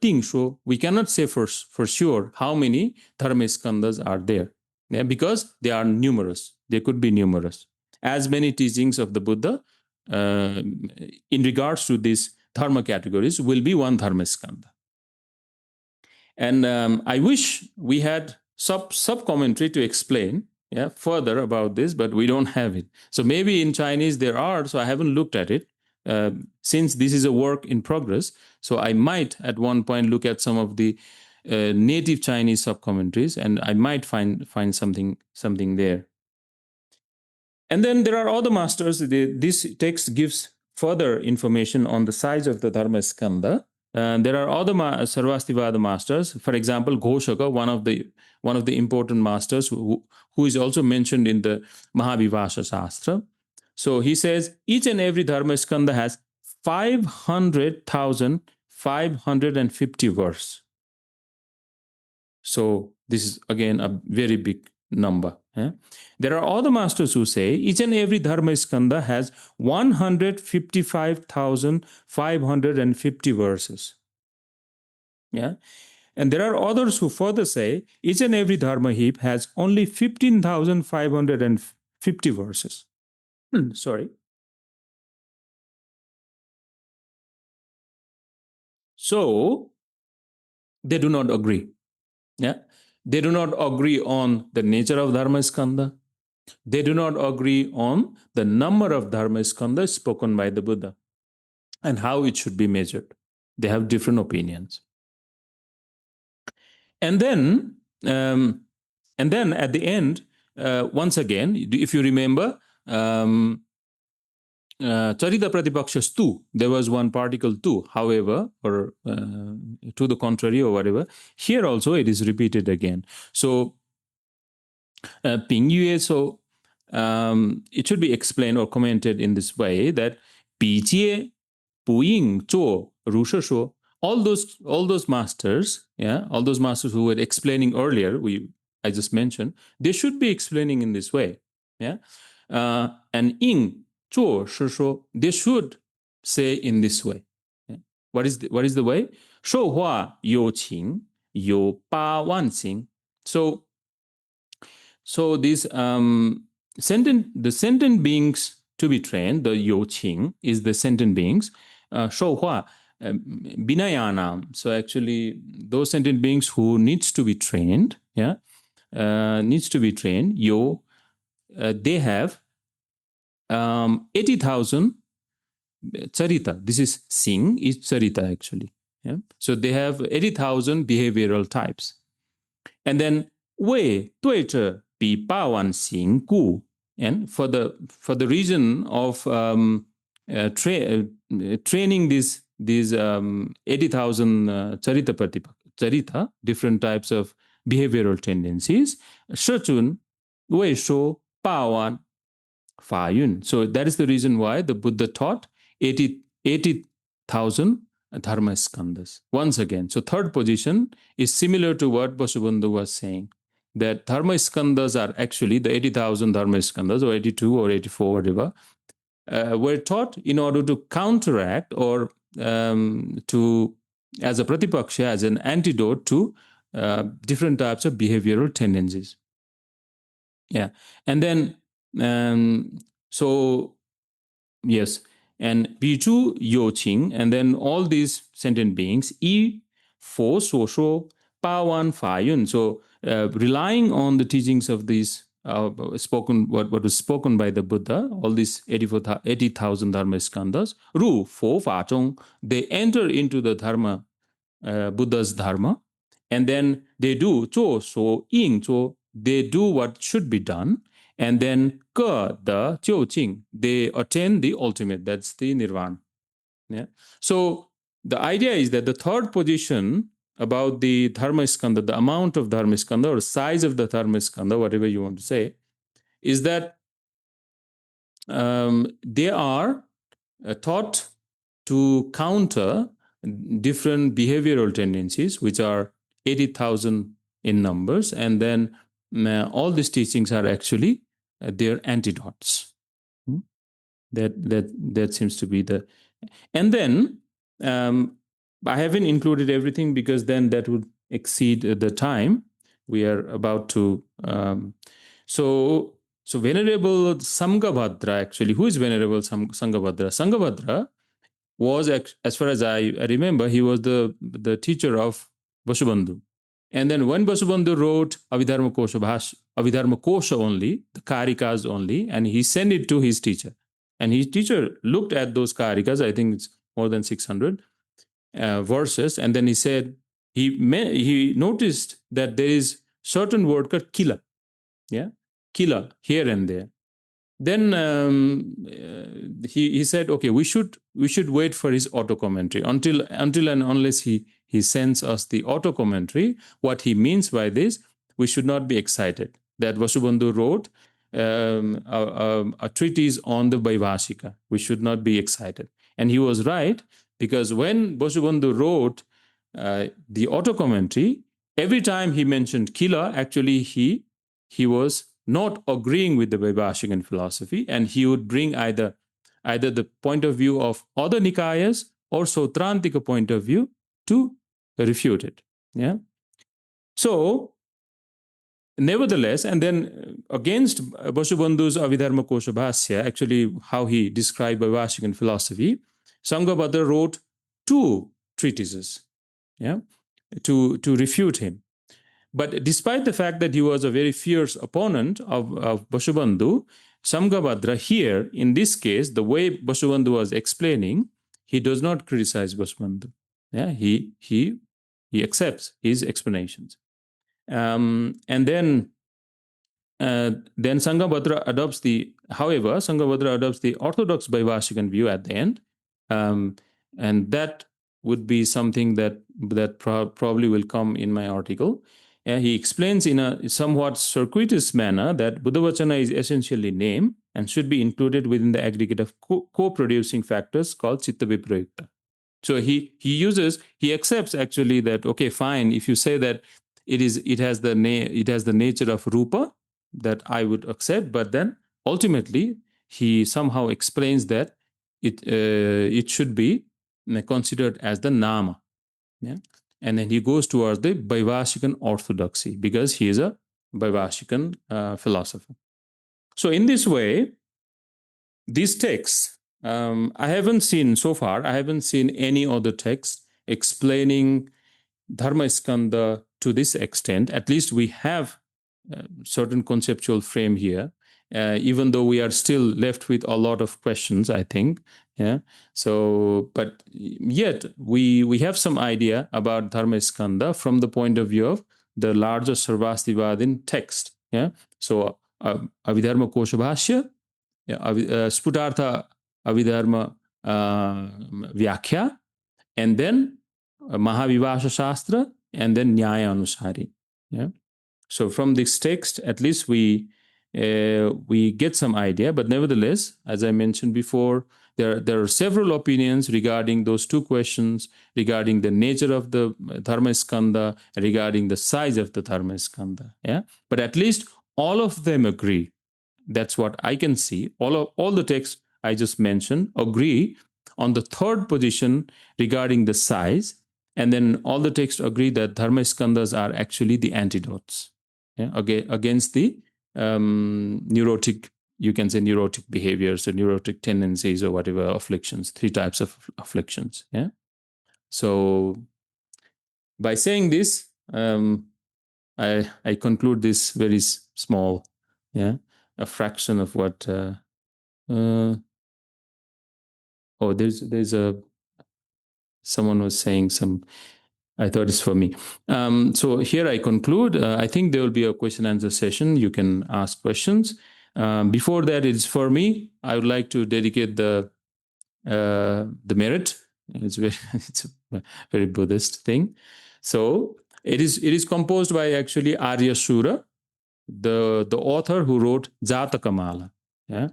think so. We cannot say for sure how many dharmaskandhas are there, because they are numerous. They could be numerous. As many teachings of the Buddha in regards to these dharma categories will be one dharmaskandha. And I wish we had sub commentary to explain further about this, but we don't have it. So maybe in Chinese there are, so I haven't looked at it. Since this is a work in progress, so I might at one point look at some of the native Chinese sub-commentaries, and I might find something there. And then there are other masters. This text gives further information on the size of the dharmaskandha. There are other Sarvāstivāda masters. For example, Ghoshaka, one of the important masters who is also mentioned in the Mahavibhāsha Shastra. So he says each and every dharmaskandha has 500,550 verse. So this is again a very big number. There are other masters who say each and every dharmaskandha has 155,550 verses. And there are others who further say each and every dharma heap has only 15,550 verses. Sorry. So they do not agree. They do not agree on the nature of dharmaskandha. They do not agree on the number of dharmaskandhas spoken by the Buddha and how it should be measured. They have different opinions. And then at the end, once again, if you remember, Charita Pratipaksha tu, there was one particle tu, however, or to the contrary or whatever. Here also it is repeated again. So, Ping Yue, so it should be explained or commented in this way that Pi Jie, Pu Ying, Zhuo, Ru She Shuo, all those masters, all those masters who were explaining earlier, I just mentioned, they should be explaining in this way. And Ying, Zhuo, Shi Shuo, they should say in this way. What is the way? Shou Hua You Qing, You Ba Wan Xing. So these the sentient beings to be trained, the You Qing is the sentient beings. Shou Hua, Binayana. So actually, those sentient beings who needs to be trained, needs to be trained. They have 80,000 charita. This is Sing is charita actually. So they have 80,000 behavioral types. And then Wei Dui Zhe Bi Ba Wan Xing Gu. And for the reason of training these 80,000 charita, different types of behavioral tendencies, Shechun Wei Shou Ba Wan Fa Yun. So that is the reason why the Buddha taught 80,000 dharmaskandhas. Once again, so third position is similar to what Vasubandhu was saying, that dharmaskandhas are actually the 80,000 dharmaskandhas, or 82 or 84, whatever, were taught in order to counteract or to, as a pratipaksha, as an antidote to different types of behavioral tendencies. And then so yes, and Bichu Yoqing, and then all these sentient beings, Yi Fo So Shuo Pa Wan Fa Yun. So relying on the teachings of these what was spoken by the Buddha, all these 80,000 dharmaskandhas, Ru Fo Fa Zhong, they enter into the dharma, Buddha's dharma, and then they do Zhuo So Ying Zhuo, they do what should be done, and then Ge De Jiu Jing, they attain the ultimate, that's the nirvana. So the idea is that the third position about the dharmaskandha, the amount of dharmaskandha or size of the dharmaskandha, whatever you want to say, is that they are taught to counter different behavioral tendencies, which are 80,000 in numbers, and then all these teachings are actually their antidotes. That seems to be the... And then I haven't included everything because then that would exceed the time we are about to. So Venerable Sanghabhadra, actually, who is Venerable Sanghabhadra? Sanghabhadra was, as far as I remember, he was the teacher of Vasubandhu. And then when Vasubandhu wrote Abhidharma Kosha only, the Karikas only, and he sent it to his teacher. And his teacher looked at those Karikas, I think it's more than 600 verses, and then he said, he noticed that there is certain word called kila, kila, here and there. Then he said, okay, we should wait for his auto commentary until and unless he sends us the auto commentary. What he means by this, we should not be excited that Vasubandhu wrote a treatise on the Vaibhashika. We should not be excited. And he was right, because when Vasubandhu wrote the auto commentary, every time he mentioned kila, actually he was not agreeing with the Vaibhashikan philosophy, and he would bring either the point of view of other Nikayas or Sautrantika point of view to refute it. Yeah. So, nevertheless, and then against Vasubandhu's Abhidharma Kosha Bhasya, actually how he described Vaibhashikan philosophy, Sanghabhadra wrote 2 treatises, to refute him. But despite the fact that he was a very fierce opponent of Vasubandhu, Sanghabhadra here, in this case, the way Vasubandhu was explaining, he does not criticize Vasubandhu. Yeah, he accepts his explanations. And then Sanghabhadra adopts the orthodox Vaibhashikan view at the end, and that would be something that probably will come in my article. He explains in a somewhat circuitous manner that Buddhavachana is essentially name and should be included within the aggregate of co-producing factors called Chitta Viprayukta. So he accepts actually that, okay, fine, if you say that it has the nature of Rupa, that I would accept, but then ultimately he somehow explains that it should be considered as the Nama. Yeah. And then he goes towards the Vaibhashikan orthodoxy because he is a Vaibhashikan philosopher. So in this way, these texts, I haven't seen any other text explaining dharmaskandha to this extent. At least we have certain conceptual frame here, even though we are still left with a lot of questions, I think. Yeah. So, but yet we have some idea about dharmaskandha from the point of view of the larger Sarvāstivāda text. Yeah. So, Abhidharma Kosha Bhashya, Sputartha Abhidharma Vyakhya, and then Mahavivāsa Shastra, and then Nyaya Anusari. Yeah. So from this text, at least we get some idea. But nevertheless, as I mentioned before, there are several opinions regarding those 2 questions, regarding the nature of the dharmaskandha, regarding the size of the dharmaskandha. Yeah. But at least all of them agree. That's what I can see. All the texts I just mentioned agree on the 3rd position regarding the size. And then all the texts agree that dharmaskandhas are actually the antidotes, against the neurotic, you can say neurotic behaviors or neurotic tendencies or whatever afflictions, 3 types of afflictions. Yeah. So by saying this, I conclude this very small, a fraction of what. There's someone was saying some. I thought it's for me. So here I conclude. I think there will be a question and answer session. You can ask questions. Before that, it's for me. I would like to dedicate the merit. It's a very Buddhist thing. So it is composed by actually Arya Shura, the author who wrote Jataka Mala. Yeah,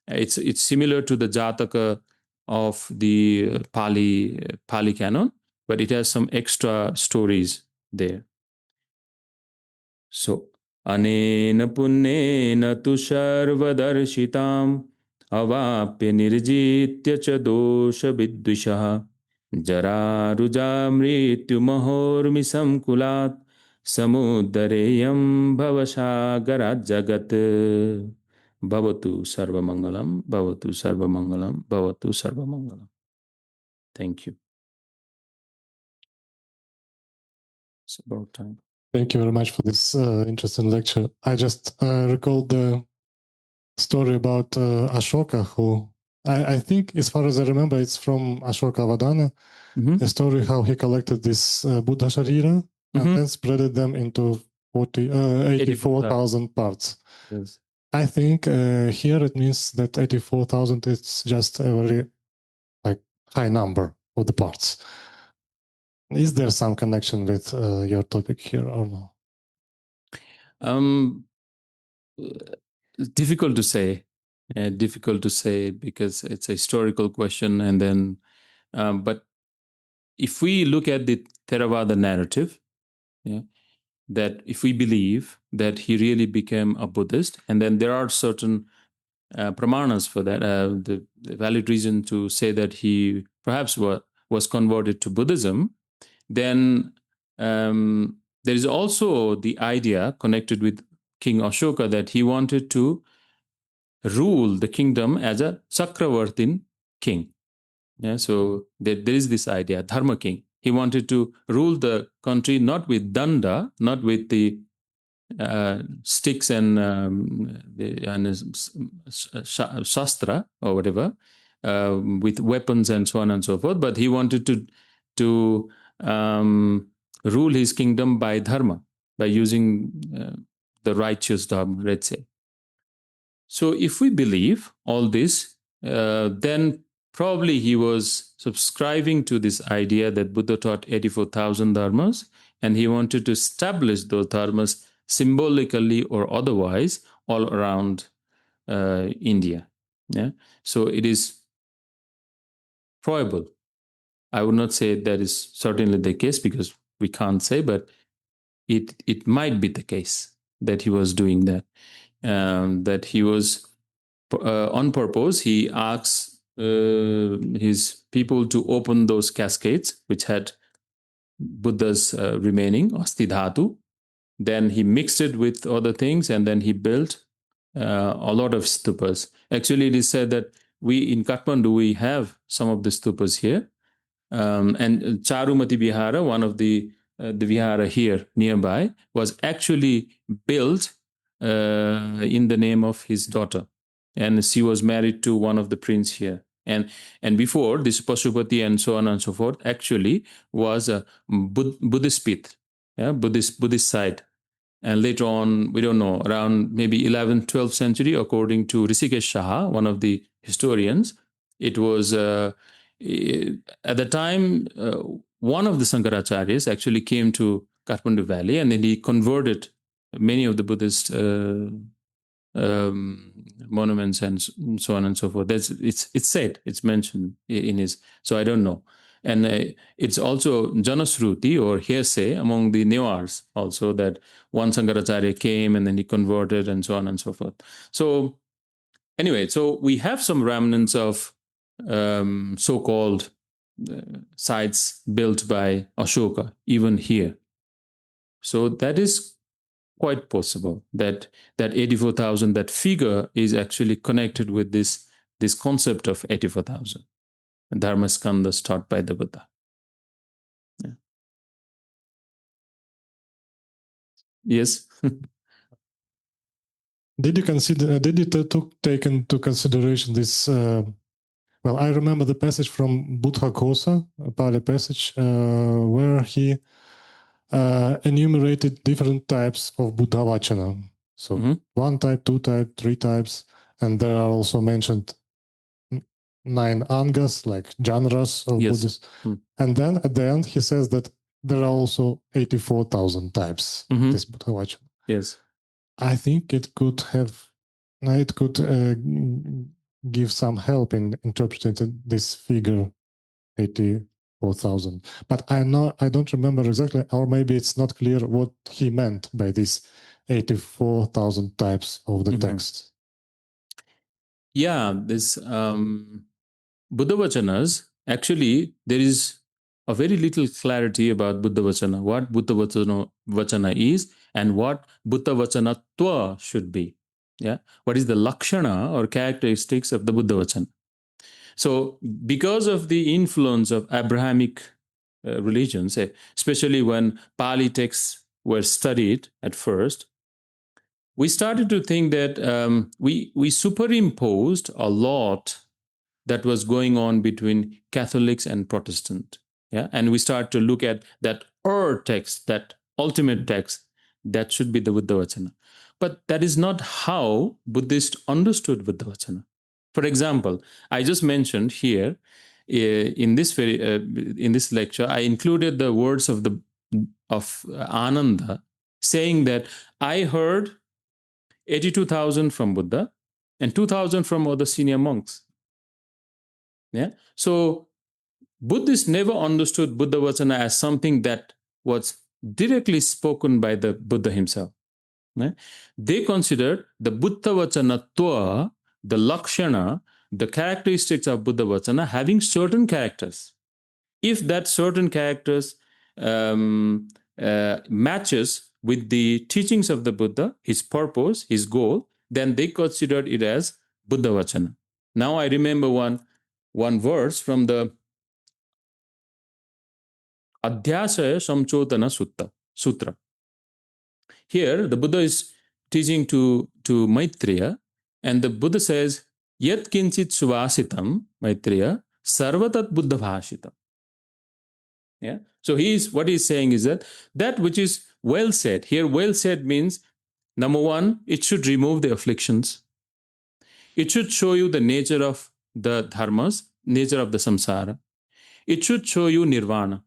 it's similar to the Jataka of the Pali canon, but it has some extra stories there. So, anena punnena tu sarvadarshitam avapya nirjitya cha dosha vidvishaha Jara ruja mritu mahormi samkulat samuddareyam bhavasagarat jagat bhavatu sarvamangalam, bhavatu sarvamangalam, bhavatu sarvamangalam. Thank you. It's about time. Thank you very much for this interesting lecture. I just recalled the story about Ashoka, who I think, as far as I remember, it's from Ashoka Avadana, a story how he collected this Buddha Sharira and then spreaded them into 84,000 parts. Yes. I think here it means that 84,000 is just a very high number of the parts. Is there some connection with your topic here or no? Difficult to say. Difficult to say because it's a historical question, and then, but if we look at the Theravada narrative, that if we believe that he really became a Buddhist, and then there are certain pramanas for that, the valid reason to say that he perhaps was converted to Buddhism, then there is also the idea connected with King Ashoka that he wanted to rule the kingdom as a Chakravartin king. Yeah, so there is this idea, Dharma king. He wanted to rule the country not with danda, not with the sticks and shastra or whatever, with weapons and so on and so forth, but he wanted to rule his kingdom by dharma, by using the righteous dharma, let's say. So if we believe all this, then probably he was subscribing to this idea that Buddha taught 84,000 dharmas, and he wanted to establish those dharmas symbolically or otherwise all around India. Yeah, so it is probable. I would not say that is certainly the case because we can't say, but it might be the case that he was doing that. That he was on purpose. He asks his people to open those cascades which had Buddha's remaining asti dhatu. Then he mixed it with other things, and then he built a lot of stupas. Actually, it is said that we in Kathmandu we have some of the stupas here, and Charumati Vihara, one of the vihara here nearby, was actually built in the name of his daughter, and she was married to one of the prince here. And before this, Pashupati and so on and so forth actually was a Buddhist pith, Buddhist site. And later on, we don't know, around maybe 11th, 12th century, according to Rishikesh Shaha, one of the historians, it was at the time one of the Sankaracharyas actually came to Kathmandu Valley, and then he converted many of the Buddhist monuments and so on and so forth. It's said, it's mentioned in his, so I don't know. And it's also Janasruti or hearsay among the Newars also that one Sankaracharya came and then he converted and so on and so forth. So anyway, so we have some remnants of so-called sites built by Ashoka even here. So that is quite possible that 84,000, that figure is actually connected with this concept of 84,000. Dharmaskandhas taught by the Buddha. Yeah. Yes. Did you take into consideration this? Well, I remember the passage from Buddha Ghosa, a Pali passage, where he enumerated different types of Buddha Vachana. So 1 type, 2 type, 3 types, and there are also mentioned 9 angas, like genres of Buddhists. And then at the end, he says that there are also 84,000 types of this Buddha Vachana. Yes. I think it could give some help in interpreting this figure, 84,000. But I don't remember exactly, or maybe it's not clear what he meant by this 84,000 types of the text. Yeah, this Buddha Vachanas, actually, there is a very little clarity about Buddha Vachana, what Buddha Vachana is and what Buddha Vachanatva should be. Yeah, what is the lakshana or characteristics of the Buddha Vachana? So, because of the influence of Abrahamic religions, especially when Pali texts were studied at first, we started to think that we superimposed a lot that was going on between Catholics and Protestant. Yeah, and we start to look at that text, that ultimate text, that should be the Buddha Vachana. But that is not how Buddhists understood Buddha Vachana. For example, I just mentioned here in this lecture, I included the words of Ananda, saying that I heard 82,000 from Buddha and 2,000 from other senior monks. Yeah. So Buddhists never understood Buddha Vachana as something that was directly spoken by the Buddha himself. Right? They considered the Buddha Vachanatva, the lakshana, the characteristics of Buddha Vachana having certain characters. If that certain characters matches with the teachings of the Buddha, his purpose, his goal, then they considered it as Buddha Vachana. Now I remember one verse from the Adhyasaya Samchodana Sutra. Here, the Buddha is teaching to Maitreya, and the Buddha says, Yat kinchit suvasitam, Maitreya, sarvatat buddha bhashitam. Yeah. So what he's saying is that which is well said. Here, well said means, number one, it should remove the afflictions. It should show you the nature of the dharmas, nature of the samsara. It should show you nirvana.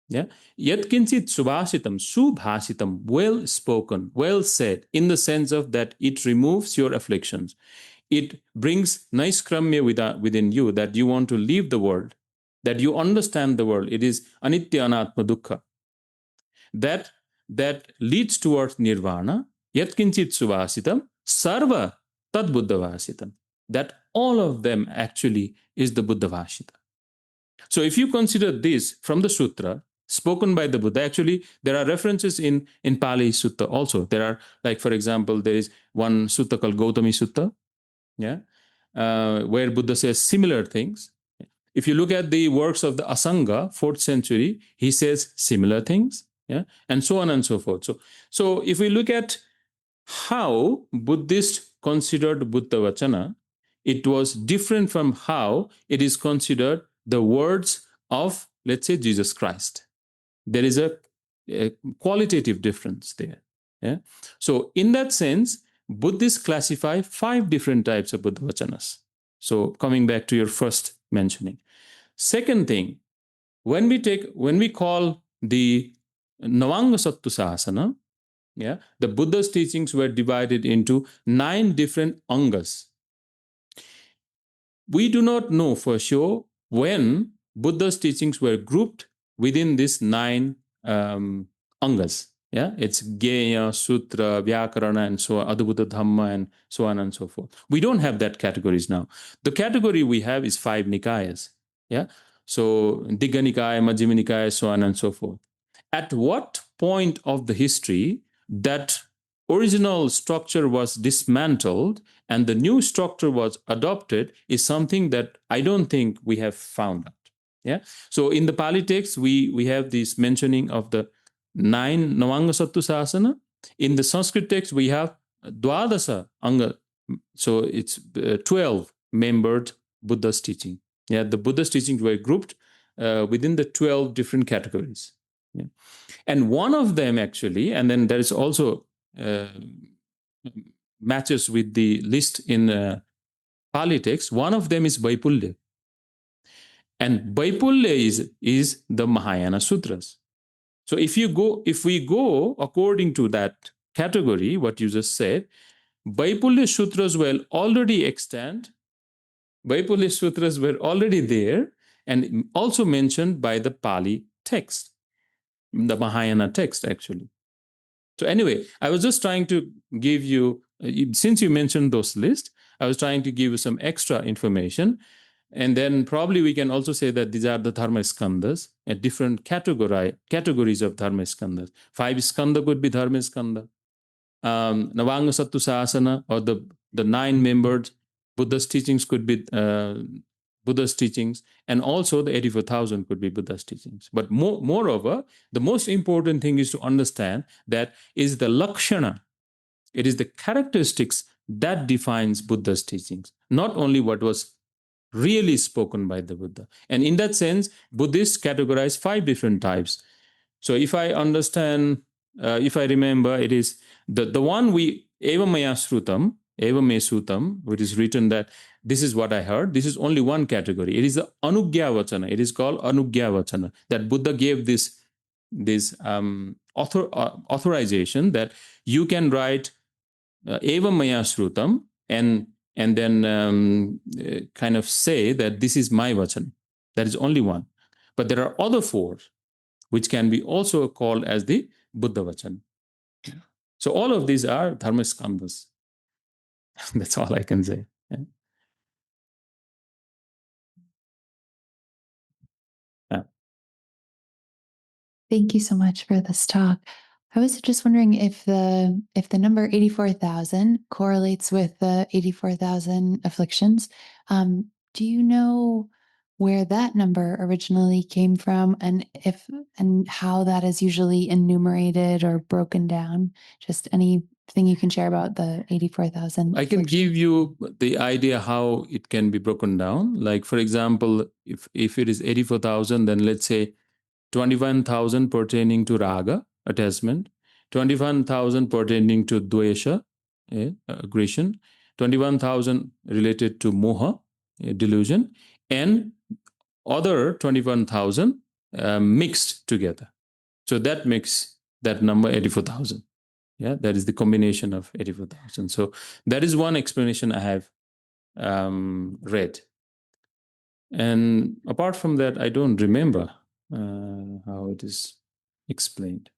Yeah. Yat kinchit subhasitam, subhasitam, well spoken, well said, in the sense of that it removes your afflictions. It brings naiskramya within you, that you want to leave the world, that you understand the world. It is anitya anatma dukkha. That leads towards nirvana. Yat kinchit subhasitam, sarva tad buddha vasitam. That all of them actually is the Buddha Vashita. So if you consider this from the sutra, spoken by the Buddha, actually there are references in Pali Sutta also. There are, like, for example, there is one sutta called Gautami Sutta, yeah, where Buddha says similar things. If you look at the works of the Asanga, 4th century, he says similar things, yeah, and so on and so forth. So if we look at how Buddhists considered Buddha Vachana, it was different from how it is considered the words of, let's say, Jesus Christ. There is a qualitative difference there. Yeah? So in that sense, Buddhists classify 5 different types of Buddha Vachanas. So coming back to your first mentioning. Second thing, when we call the Navanga Sattu Sahasana, yeah, the Buddha's teachings were divided into 9 different angas. We do not know for sure when Buddha's teachings were grouped within these 9 angas. Yeah, it's Geya, Sutra, Vyakarana, and so on, Adhibhuta Dhamma, and so on and so forth. We don't have that categories now. The category we have is 5 Nikayas. Yeah, so Digha Nikaya, Majjhima Nikaya, so on and so forth. At what point of the history that original structure was dismantled and the new structure was adopted is something that I don't think we have found out. Yeah. So in the Pali text, we have this mentioning of the 9 Navanga Sattu Sahasana. In the Sanskrit text, we have Dwadasa Anga. So it's 12 membered Buddha's teaching. Yeah, the Buddha's teachings were grouped within the 12 different categories. Yeah. And one of them actually, and then there is also matches with the list in Pali text, one of them is Vaipulya. And Vaipulya is the Mahāyāna Sutras. So if we go according to that category, what you just said, Vaipulya Sutras were already extant. Vaipulya Sutras were already there and also mentioned by the Pali text, the Mahāyāna text actually. So anyway, I was just trying to give you, since you mentioned those lists, I was trying to give you some extra information And then probably we can also say that these are the dharmaskandhas, a different categories of dharmaskandhas. 5 skandha could be dharmaskandha. Navanga Sattu Sasana, or the 9-membered Buddhist teachings could be Buddha's teachings, and also the 84,000 could be Buddha's teachings. But moreover, the most important thing is to understand that is the lakshana, it is the characteristics that defines Buddha's teachings, not only what was really spoken by the Buddha. And in that sense, Buddhists categorize 5 different types. So if I understand, if I remember, it is the one we, eva maya srutam, eva me sutam, which is written that this is what I heard. This is only one category. It is the anugya vachana. It is called anugya vachana, that Buddha gave this authorization that you can write eva maya srutam and then kind of say that this is my vachana. That is only one. But there are other 4 which can be also called as the Buddha vachana. So all of these are dharmaskandhas. That's all I can say. Yeah. Yeah. Thank you so much for this talk. I was just wondering if the number 84,000 correlates with the 84,000 afflictions. Do you know where that number originally came from, and how that is usually enumerated or broken down? Just anything you can share about the 84,000? I can give you the idea how it can be broken down. Like, for example, if it is 84,000, then let's say 21,000 pertaining to raga, attachment, 21,000 pertaining to dvesha, aggression, 21,000 related to moha, delusion, and other 21,000 mixed together. So that makes that number 84,000. Yeah, that is the combination of 84,000. So that is one explanation I have read. And apart from that, I don't remember how it is explained.